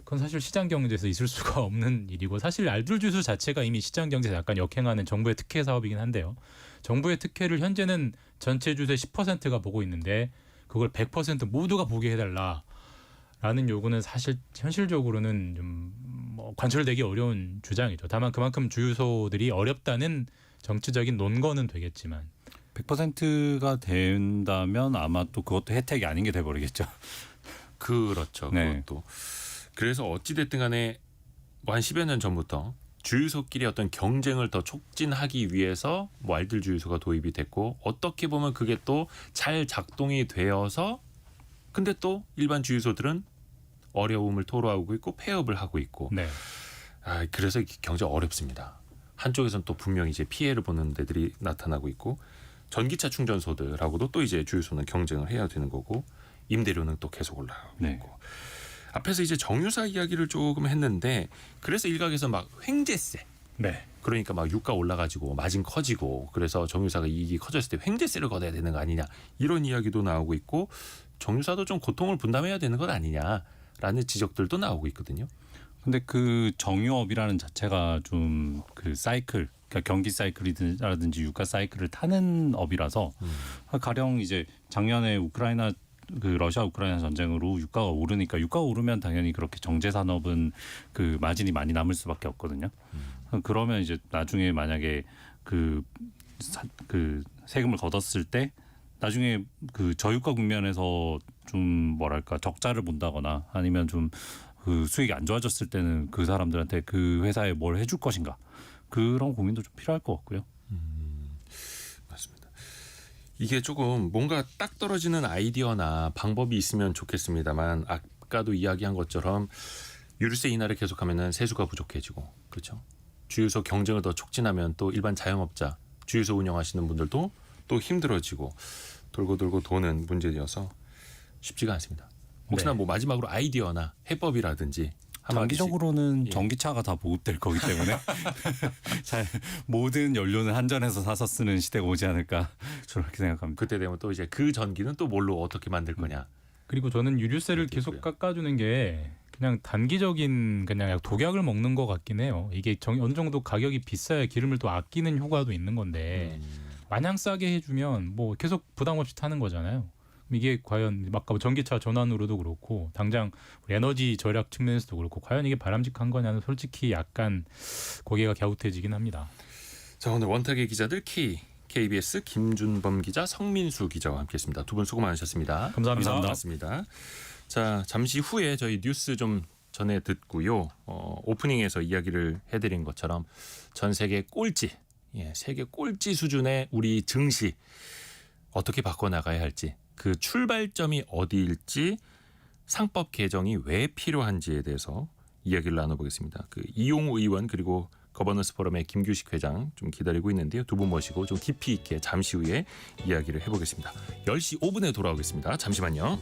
그건 사실 시장 경제에서 있을 수가 없는 일이고 사실 알뜰 주유소 자체가 이미 시장 경제에 약간 역행하는 정부의 특혜 사업이긴 한데요. 정부의 특혜를 현재는 전체 주유소의 10%가 보고 있는데 그걸 100% 모두가 보게 해달라라는 요구는 사실 현실적으로는 좀 뭐 관철되기 어려운 주장이죠. 다만 그만큼 주유소들이 어렵다는 정치적인 논거는 되겠지만 100%가 된다면 아마 또 그것도 혜택이 아닌 게 돼버리겠죠. 그렇죠. 네. 그것도. 그래서 어찌됐든 간에 뭐 한 10여 년 전부터 주유소끼리 어떤 경쟁을 더 촉진하기 위해서 뭐 알뜰 주유소가 도입이 됐고, 어떻게 보면 그게 또 잘 작동이 되어서 근데 또 일반 주유소들은 어려움을 토로하고 있고 폐업을 하고 있고. 네. 그래서 경제 어렵습니다. 한쪽에서는 또 분명히 이제 피해를 보는 데들이 나타나고 있고, 전기차 충전소들하고도 또 이제 주유소는 경쟁을 해야 되는 거고, 임대료는 또 계속 올라가고 네. 있고. 앞에서 이제 정유사 이야기를 조금 했는데, 그래서 일각에서 막 횡재세, 네. 그러니까 막 유가 올라가지고 마진 커지고 그래서 정유사가 이익이 커졌을 때 횡재세를 걷어야 되는 거 아니냐, 이런 이야기도 나오고 있고, 정유사도 좀 고통을 분담해야 되는 것 아니냐라는 지적들도 나오고 있거든요. 근데 그 정유업이라는 자체가 좀 그 사이클, 그러니까 경기 사이클이라든지 유가 사이클을 타는 업이라서 가령 이제 작년에 러시아 우크라이나 전쟁으로 유가가 오르니까 유가가 오르면 당연히 그렇게 정제 산업은 그 마진이 많이 남을 수밖에 없거든요. 그러면 이제 나중에 만약에 그 세금을 걷었을 때 나중에 그 저유가 국면에서 좀 뭐랄까 적자를 본다거나 아니면 좀 그 수익이 안 좋아졌을 때는 그 사람들한테 그 회사에 뭘 해줄 것인가 그런 고민도 좀 필요할 것 같고요. 맞습니다. 이게 조금 뭔가 딱 떨어지는 아이디어나 방법이 있으면 좋겠습니다만 아까도 이야기한 것처럼 유류세 인하를 계속하면은 세수가 부족해지고 그렇죠. 주유소 경쟁을 더 촉진하면 또 일반 자영업자 주유소 운영하시는 분들도 또 힘들어지고 돌고 돌고 도는 문제여서 쉽지가 않습니다. 혹시나 네. 뭐 마지막으로 아이디어나 해법이라든지 한마디씩. 장기적으로는 예. 전기차가 다 보급될 거기 때문에 잘 모든 연료는 한전에서 사서 쓰는 시대가 오지 않을까 저렇게 생각합니다. 그때 되면 또 이제 그 전기는 또 뭘로 어떻게 만들 거냐. 그리고 저는 유류세를 그렇게 계속 있고요. 깎아주는 게 그냥 단기적인 그냥 약 독약을 먹는 것 같긴 해요. 이게 어느 정도 가격이 비싸야 기름을 또 아끼는 효과도 있는 건데 마냥 싸게 해주면 뭐 계속 부담 없이 타는 거잖아요. 이게 과연 아까 전기차 전환으로도 그렇고 당장 에너지 절약 측면에서도 그렇고 과연 이게 바람직한 거냐는 솔직히 약간 고개가 갸웃해지긴 합니다. 자, 오늘 원탁의 기자들 KBS 김준범 기자, 성민수 기자와 함께했습니다. 두 분 수고 많으셨습니다. 감사합니다. 고맙습니다. 자, 잠시 후에 저희 뉴스 좀 전해 듣고요. 오프닝에서 이야기를 해드린 것처럼 전 세계 꼴찌, 세계 꼴찌 수준의 우리 증시 어떻게 바꿔나가야 할지, 그 출발점이 어디일지, 상법 개정이 왜 필요한지에 대해서 이야기를 나눠보겠습니다. 그 이용우 의원 그리고 거버넌스 포럼의 김규식 회장 좀 기다리고 있는데요. 두 분 모시고 좀 깊이 있게 잠시 후에 이야기를 해보겠습니다. 10시 5분에 돌아오겠습니다. 잠시만요.